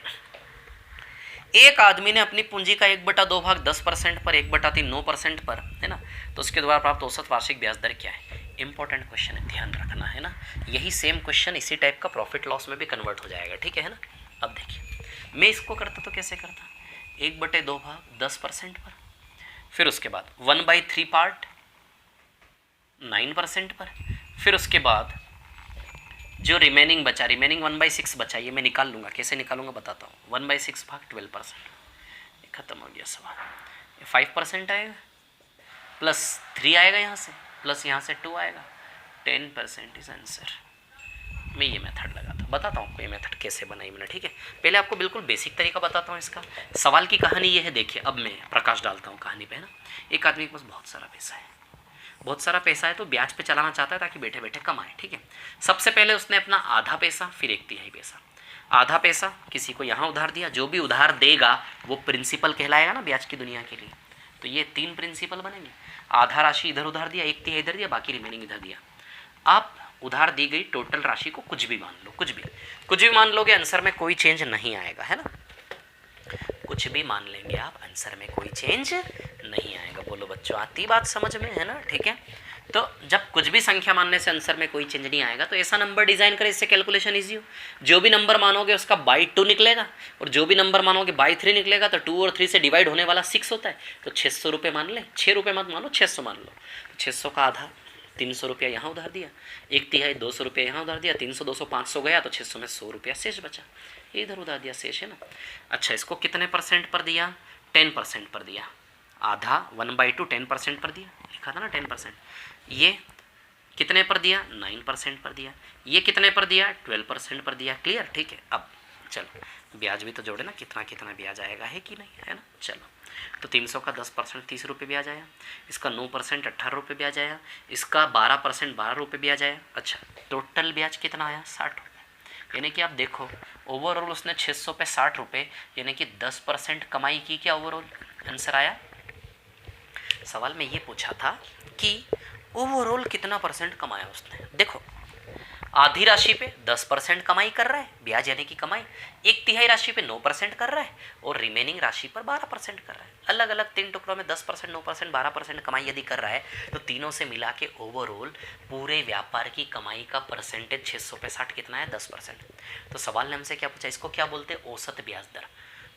एक आदमी ने अपनी पूंजी का 1/2 भाग 10% पर, 1/3 9% पर, है ना? तो उसके द्वारा प्राप्त औसत वार्षिक ब्याज दर क्या है? इंपॉर्टेंट क्वेश्चन है, ध्यान रखना, है ना? यही सेम क्वेश्चन इसी टाइप का प्रॉफिट लॉस में भी कन्वर्ट हो जाएगा। ठीक है ना? अब देखिए मैं इसको करता तो कैसे करता, 1/2 भाग 10% पर, फिर उसके बाद 1/3 पार्ट 9% पर, फिर उसके बाद जो रिमेनिंग बचा, रिमेनिंग 1/6 बचा, ये मैं निकाल लूँगा, कैसे निकालूंगा बताता हूँ। 1/6 भाग 12%, खत्म हो गया सवाल। 5% आएगा, प्लस 3 आएगा यहाँ से, प्लस यहाँ से 2 आएगा, 10% इज आंसर। मैं ये मेथड लगाता हूँ, बताता हूँ आपको ये मेथड कैसे बनाई मैंने। ठीक है? पहले आपको बिल्कुल बेसिक तरीका बताता हूँ इसका। सवाल की कहानी ये है, देखिए अब मैं प्रकाश डालता हूँ कहानी पे, है ना? एक आदमी के पास बहुत सारा पैसा है, बहुत सारा पैसा है तो ब्याज पे चलाना चाहता है ताकि बैठे बैठे कमाए, ठीक है। सबसे पहले उसने अपना आधा पैसा, फिर 1/3 पैसा, आधा पैसा किसी को यहाँ उधार दिया, जो भी उधार देगा वो प्रिंसिपल कहलाएगा ना ब्याज की दुनिया के लिए। तो ये 3 प्रिंसिपल बनेंगे, आधा राशि इधर उधार दिया, 1/3 इधर दिया, बाकी रिमेनिंग इधर दिया। आप उधार दी गई टोटल राशि को कुछ भी मान लो, कुछ भी मान लोगे, आंसर में कोई चेंज नहीं आएगा, है ना। कुछ भी मान लेंगे आप, आंसर में कोई चेंज नहीं आएगा। बोलो बच्चों, आती बात समझ में, है ना, ठीक है। तो जब कुछ भी संख्या मानने से आंसर में कोई चेंज नहीं आएगा तो ऐसा नंबर डिजाइन करें इससे कैलकुलेशन इजी हो। जो भी नंबर मानोगे उसका बाई 2 निकलेगा, और जो भी नंबर मानोगे बाई 3 निकलेगा। तो 2 और 3 से डिवाइड होने वाला 6 होता है, तो 600 रुपये मान लें, 6 रुपये मत मानो, 600 मान लो। 600 का आधा 300 रुपया यहाँ उधार दिया, 1/3 200 रुपये यहाँ उधार दिया, 300 200 500 गया, तो 600 में 100 रुपया शेष बचा, ये इधर उधार दिया, शेष है ना। अच्छा, इसको कितने % पर दिया? 10% पर दिया। आधा 1/2 10% पर दिया, लिखा था ना 10%। ये कितने पर दिया? 9% पर दिया। ये कितने पर दिया? 12% पर दिया। क्लियर, ठीक है। अब चलो ब्याज भी तो जोड़े ना, कितना कितना ब्याज आएगा, है कि नहीं, है ना। चलो, तो 300 का 10% 30 रुपये ब्याज आया, इसका 9% 18 रुपये ब्याज आया, इसका 12% 12 रुपये ब्याज आया। अच्छा, टोटल ब्याज कितना आया? 60 रुपये। यानी कि आप देखो, ओवरऑल उसने 600 पे 60 रुपये, यानी कि 10% कमाई की क्या ओवरऑल? आंसर आया। सवाल में ये पूछा था कि ओवरऑल कितना % कमाया उसने। देखो, आधी राशि पे 10% कमाई कर रहा है, ब्याज यानी कि कमाई। 1/3 राशि पे 9% कर रहा है, और रिमेनिंग राशि पर 12% कर रहा है। अलग अलग 3 टुकड़ों में 10%, 9%, 12% कमाई यदि कर रहा है, तो तीनों से मिला के ओवरऑल पूरे व्यापार की कमाई का परसेंटेज 600 पे 60 कितना है? 10%। तो सवाल ने हमसे क्या पूछा? इसको क्या बोलते हैं? औसत ब्याज दर,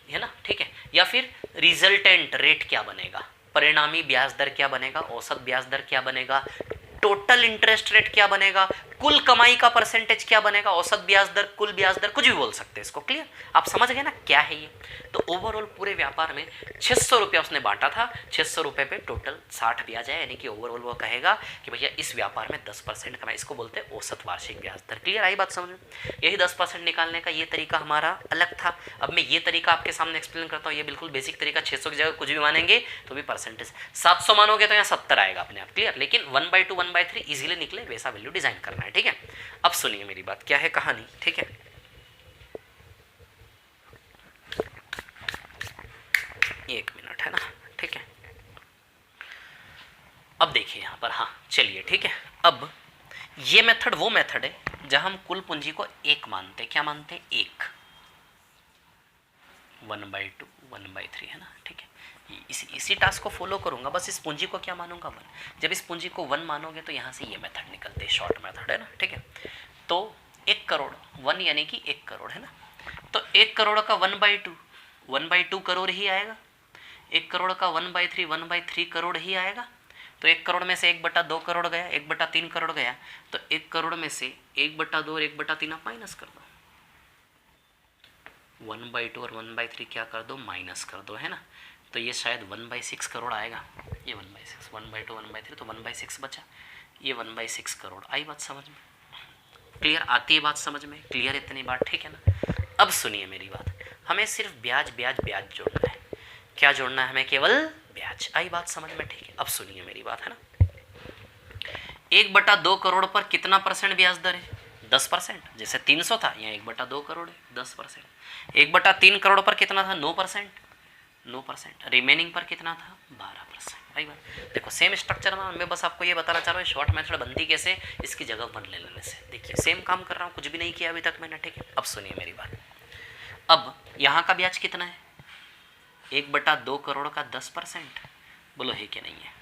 है ना, ठीक है। या फिर रिजल्टेंट रेट क्या बनेगा, परिणामी ब्याज दर क्या बनेगा, औसत ब्याज दर क्या बनेगा, टोटल इंटरेस्ट रेट क्या बनेगा, कुल कमाई का परसेंटेज क्या बनेगा, औसत ब्याज दर, कुल ब्याज दर, कुछ भी बोल सकते हैं इसको। क्लियर, आप समझ गए ना क्या है ये। तो ओवरऑल पूरे व्यापार में 600 रुपया उसने बांटा था, 600 रुपये पे टोटल 60 ब्याज है, यानी कि ओवरऑल वो कहेगा कि भैया इस व्यापार में 10% कमाई, इसको बोलते हैं औसत वार्षिक ब्याज दर। क्लियर, आई बात समझ में। यही 10% निकालने का ये तरीका हमारा अलग था। अब मैं ये तरीका आपके सामने एक्सप्लेन करता हूँ, ये बिल्कुल बेसिक तरीका। 600 की जगह कुछ भी मानेंगे तो भी परसेंटेज, 700 मानोगे तो यहाँ 70 आएगा अपने आप। क्लियर, लेकिन 1/2 1/3 इजीली निकले वैसा वैल्यू डिजाइन करना है, ठीक है। अब सुनिए मेरी बात, क्या है कहानी, ठीक है। एक मिनट, है ना, ठीक है। अब देखिए यहां पर, हाँ चलिए, ठीक है। अब ये मेथड वो मेथड है जहां हम कुल पूंजी को 1 मानते हैं। क्या मानते हैं? 1, 1/2 1/3, है ना, ठीक है। इसी टास्क को फॉलो करूंगा, बस इस पूंजी को क्या मानूंगा? 1। जब इस पूंजी को 1 मानोगे तो यहाँ से ये मेथड निकलते हैं, शॉर्ट मेथड, है ना, ठीक है। तो 1 करोड़, 1 यानी कि 1 करोड़, है ना। तो 1 करोड़ का 1/2 करोड़ ही आएगा। 1 करोड़ का 1/3 करोड़ ही आएगा। तो 1 करोड़ में से 1/2 करोड़ गया, 1/3 करोड़ गया। तो 1 करोड़ में से 1/2 और 1/3 आप माइनस कर दो, 1/2 और 1/3 क्या कर दो? माइनस कर दो, है ना। तो ये शायद 1/6 करोड़ आएगा। ये 1/6, 1/2 1/3 तो 1/6 बचा, ये 1/6 करोड़। आई बात समझ में? क्लियर, आती है बात समझ में? क्लियर इतनी बात, ठीक है ना। अब सुनिए मेरी बात, हमें सिर्फ ब्याज ब्याज ब्याज जोड़ना है। क्या जोड़ना है हमें? केवल ब्याज। आई बात समझ में, ठीक है। अब सुनिए मेरी बात, है ना। 1/2 करोड़ पर कितना % ब्याज दर है? 10%। जैसे 300 था, यहाँ 1/2 करोड़ है, 10%। 1/3 करोड़ पर कितना था? 9%। रिमेनिंग पर कितना था? 12%। आई बात। देखो सेम स्ट्रक्चर में, मैं बस आपको ये बताना चाह रहा हूँ शॉर्ट मेथड बनती कैसे, इसकी जगह 1 ले लेने से। देखिए सेम काम कर रहा हूँ, कुछ भी नहीं किया अभी तक मैंने, ठीक है। अब सुनिए मेरी बात, अब यहाँ का ब्याज कितना है? 1/2 करोड़ का 10%, बोलो है कि नहीं है?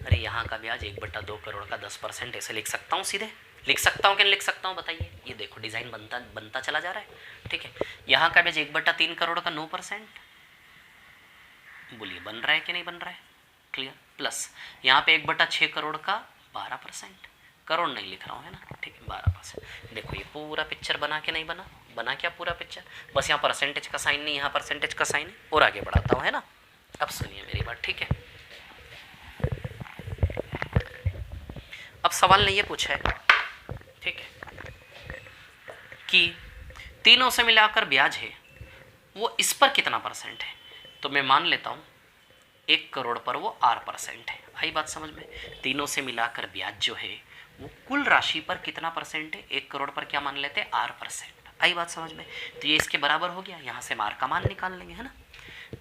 अरे यहाँ का ब्याज 1/2 करोड़ का 10%, ऐसे लिख सकता हूँ, सीधे लिख सकता हूँ कि नहीं लिख सकता हूँ, बताइए। ये देखो डिज़ाइन बनता चला जा रहा है, ठीक है। यहाँ का ब्याज 1/3 करोड़ का 9%, बोलिए बन रहा है कि नहीं बन रहा है? क्लियर। प्लस यहाँ पे 1/6 करोड़ का 12%, करोड़ नहीं लिख रहा हूँ, है ना, ठीक है, 12%। देखो ये पूरा पिक्चर बना के नहीं बना? बना क्या पूरा पिक्चर? बस यहाँ परसेंटेज का साइन नहीं, यहाँ परसेंटेज का साइन है, और आगे बढ़ाता हूँ, है ना। अब सुनिए मेरी बात, ठीक है। अब सवाल ने ये पूछा है, ठीक है, कि तीनों से मिलाकर ब्याज है वो इस पर कितना % है। तो मैं मान लेता हूँ 1 करोड़ पर वो R% है। आई बात समझ में? तीनों से मिलाकर ब्याज जो है वो कुल राशि पर कितना परसेंट है? 1 करोड़ पर क्या मान लेते हैं? R%। आई बात समझ में? तो ये इसके बराबर हो गया, यहाँ से हम R का मान निकाल लेंगे, है ना।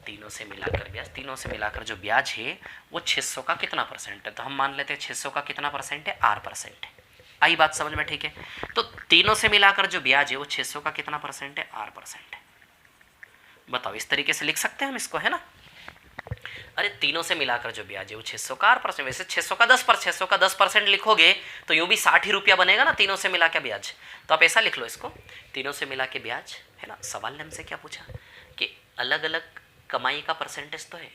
तीनों से मिलाकर ब्याज, तीनों से मिलाकर जो ब्याज है वो 600 का कितना परसेंट है? तो हम मान लेते हैं 600 का कितना परसेंट है? R% है। आई बात समझ में? ठीक है, तो तीनों से मिलाकर जो ब्याज है वो 600 का कितना परसेंट है? R% है। बताओ, इस तरीके से लिख सकते हैं हम इसको, है ना। अरे तीनों से मिलाकर जो ब्याज है वो 600 का R%, वैसे 600 का 10% लिखोगे तो यूं भी 60 ही रुपया बनेगा ना तीनों से मिला के ब्याज। तो आप ऐसा लिख लो इसको, तीनों से मिला के ब्याज, है ना। सवाल ने हमसे क्या पूछा कि अलग अलग कमाई का परसेंटेज तो है,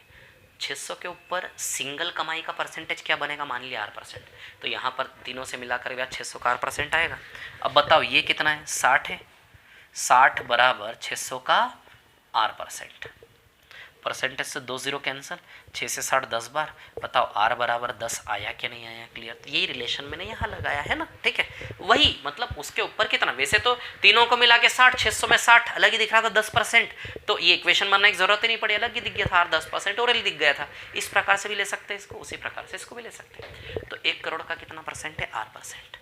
600 के ऊपर सिंगल कमाई का परसेंटेज क्या बनेगा? मान लिया R%, तो यहाँ पर तीनों से मिलाकर ब्याज 600 का R% आएगा। अब बताओ ये कितना है? 60 है, 60 बराबर 600 का R%। परसेंटेज से 2 0 कैंसिल, 6 से 60 10 बार। बताओ R बराबर 10 आया कि नहीं आया? क्लियर। तो यही रिलेशन मैंने यहाँ लगाया है ना, ठीक है। वही मतलब उसके ऊपर कितना, वैसे तो तीनों को मिला के 60, 600 में 60 अलग ही दिख रहा था 10%, तो ये इक्वेशन बनने की जरूरत ही नहीं पड़ी, अलग ही दिख गया था, 10% और दिख गया था। इस प्रकार से भी ले सकते हैं इसको, उसी प्रकार से इसको भी ले सकते हैं। तो 1 करोड़ का कितना परसेंट है? R%।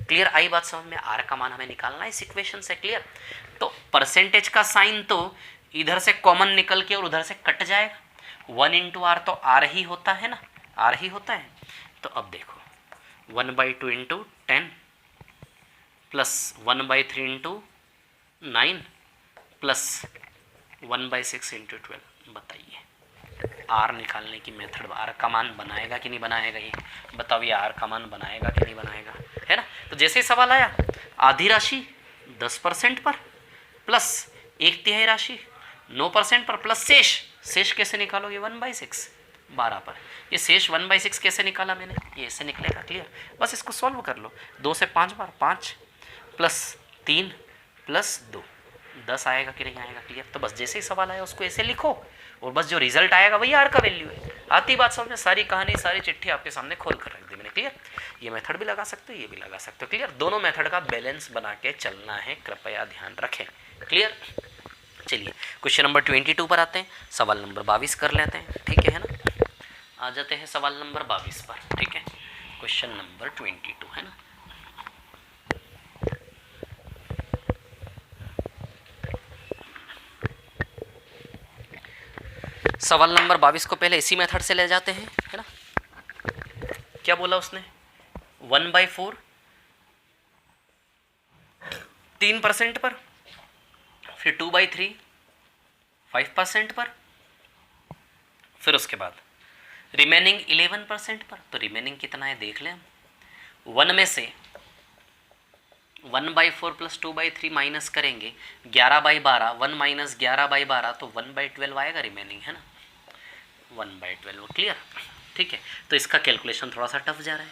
क्लियर। आई बात समझ में? R का मान हमें निकालना है इस इक्वेशन से। क्लियर। तो परसेंटेज का साइन तो इधर से कॉमन निकल के और उधर से कट जाएगा, 1 इंटू R तो R ही होता है ना, R ही होता है। तो अब देखो 1/2 into 10 plus 1/3 into 9 plus 1/6 into 12। बताइए R निकालने की मेथड, R का मान बनाएगा कि नहीं बनाएगा? ये बताओ, ये R का मान बनाएगा कि नहीं बनाएगा, है ना। तो जैसे ही सवाल आया आधी राशि 10% पर प्लस 1/3 राशि 9% पर प्लस शेष कैसे निकालोगे? 1/6 12 पर। ये शेष 1/6 कैसे निकाला मैंने? ये ऐसे निकलेगा। क्लियर। बस इसको सॉल्व कर लो, 2 से 5 बार, 5 प्लस 3 प्लस 2 10 आएगा कि नहीं आएगा? क्लियर। तो बस जैसे ही सवाल आया उसको ऐसे लिखो और बस जो रिजल्ट आएगा वही R का वैल्यू है। आती बात समझ में? सारी कहानी, सारी चिट्ठी आपके सामने खोल कर रख दी मैंने। क्लियर। ये मेथड भी लगा सकते हो, ये भी लगा सकते हो। क्लियर। दोनों मेथड का बैलेंस बना के चलना है, कृपया ध्यान रखें। क्लियर। चलिए क्वेश्चन नंबर 22 पर आते हैं, सवाल नंबर 22 कर लेते हैं, ठीक है ना। आ जाते हैं सवाल नंबर 22 पर, ठीक है। क्वेश्चन नंबर 22 है ना। सवाल नंबर 22 को पहले इसी मेथड से ले जाते हैं, है ना। क्या बोला उसने? 1/4 3% पर, फिर 2/3 5% पर, फिर उसके बाद रिमेनिंग 11% पर। तो रिमेनिंग कितना है देख लें हम। 1 में से 1/4 प्लस 2/3 माइनस करेंगे 11/12, 1 माइनस 11/12 तो 1/12 आएगा रिमेनिंग, है ना, 1/12। क्लियर। ठीक है, तो इसका कैलकुलेशन थोड़ा सा टफ जा रहा है।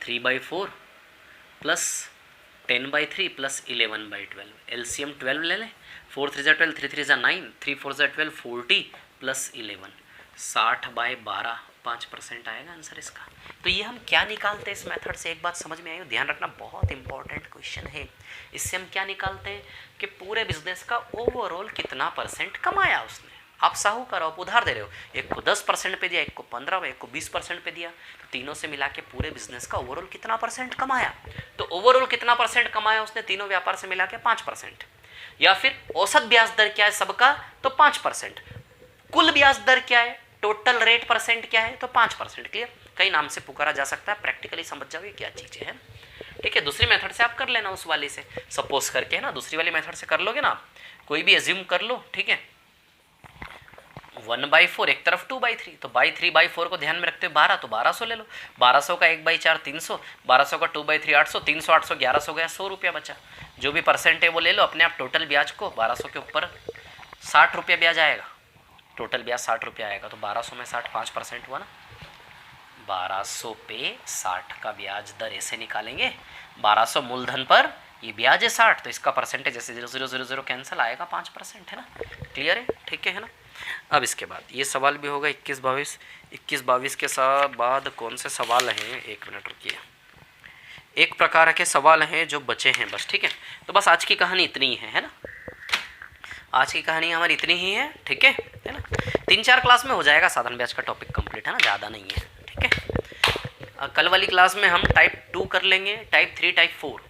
3/4 प्लस 10/3 प्लस 11/12, एलसीएम 12 ले लें। 4 3 ज़ा 12, 3 3 ज़ा 9, 3 4 ज़ा 12, 40 प्लस 11, 60/12 5% आएगा आंसर इसका। तो ये हम क्या निकालते हैं इस मेथड से, एक बात समझ में आई हो, ध्यान रखना, बहुत इंपॉर्टेंट क्वेश्चन है। इससे हम क्या निकालते हैं कि पूरे बिजनेस का ओवरऑल कितना परसेंट कमाया उसने। आप साहूकार, आप उधार दे रहे हो, एक को 10% पे दिया, एक को 15, एक को 20% पे दिया, तो तीनों से मिला के पूरे बिजनेस का ओवरऑल कितना परसेंट कमाया। तो ओवरऑल कितना परसेंट कमाया उसने तीनों व्यापार से मिला के? 5%। या फिर औसत ब्याज दर क्या है सबका? तो 5%। कुल ब्याज दर क्या है, टोटल रेट परसेंट क्या है? तो 5%। क्लियर। कई नाम से पुकारा जा सकता है, प्रैक्टिकली समझ जाओगे क्या चीज़ें हैं। ठीक है, दूसरी मेथड से आप कर लेना, उस वाले से सपोज करके, है ना, दूसरी वाली मेथड से कर लोगे ना आप, कोई भी एज्यूम कर लो। ठीक है, 1/4 एक तरफ 2/3, तो 3/4 को ध्यान में रखते हुए 12, तो 1200 ले लो। 1200 का 1/4 300, 1200 का 2/3 800, 300 800 1100 गया, 100 रुपया बचा। जो भी परसेंट है वो ले लो अपने आप। टोटल ब्याज को 1200 के ऊपर 60 रुपया ब्याज आएगा, टोटल ब्याज 60 रुपया आएगा। तो 1200 में 60 5% हुआ ना, 1200 पे 60 का ब्याज दर ऐसे निकालेंगे। 1200 मूलधन पर ये ब्याज है 60, तो इसका परसेंटेज जैसे 0.000 कैंसिल आएगा 5%, है ना। क्लियर है, ठीक है ना। अब इसके बाद ये सवाल भी होगा 21-22 के बाद कौन से सवाल हैं, एक मिनट रुकिए। एक प्रकार के सवाल हैं जो बचे हैं बस, ठीक है। तो बस आज की कहानी इतनी ही है ना, आज की कहानी हमारी इतनी ही है, ठीक है ना। 3-4 क्लास में हो जाएगा साधारण ब्याज का टॉपिक कंप्लीट, है ना, ज़्यादा नहीं है, ठीक है। कल वाली क्लास में हम टाइप 2 कर लेंगे, टाइप 3, टाइप 4,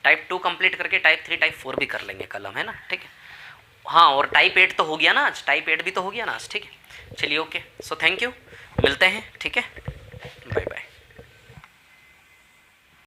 टाइप 2 कंप्लीट करके टाइप 3, टाइप 4 भी कर लेंगे कल हम, है ना, ठीक है। हाँ, और टाइप 8 तो हो गया ना आज, टाइप 8 भी तो हो गया ना आज, ठीक है। चलिए ओके, सो थैंक यू, मिलते हैं, ठीक है।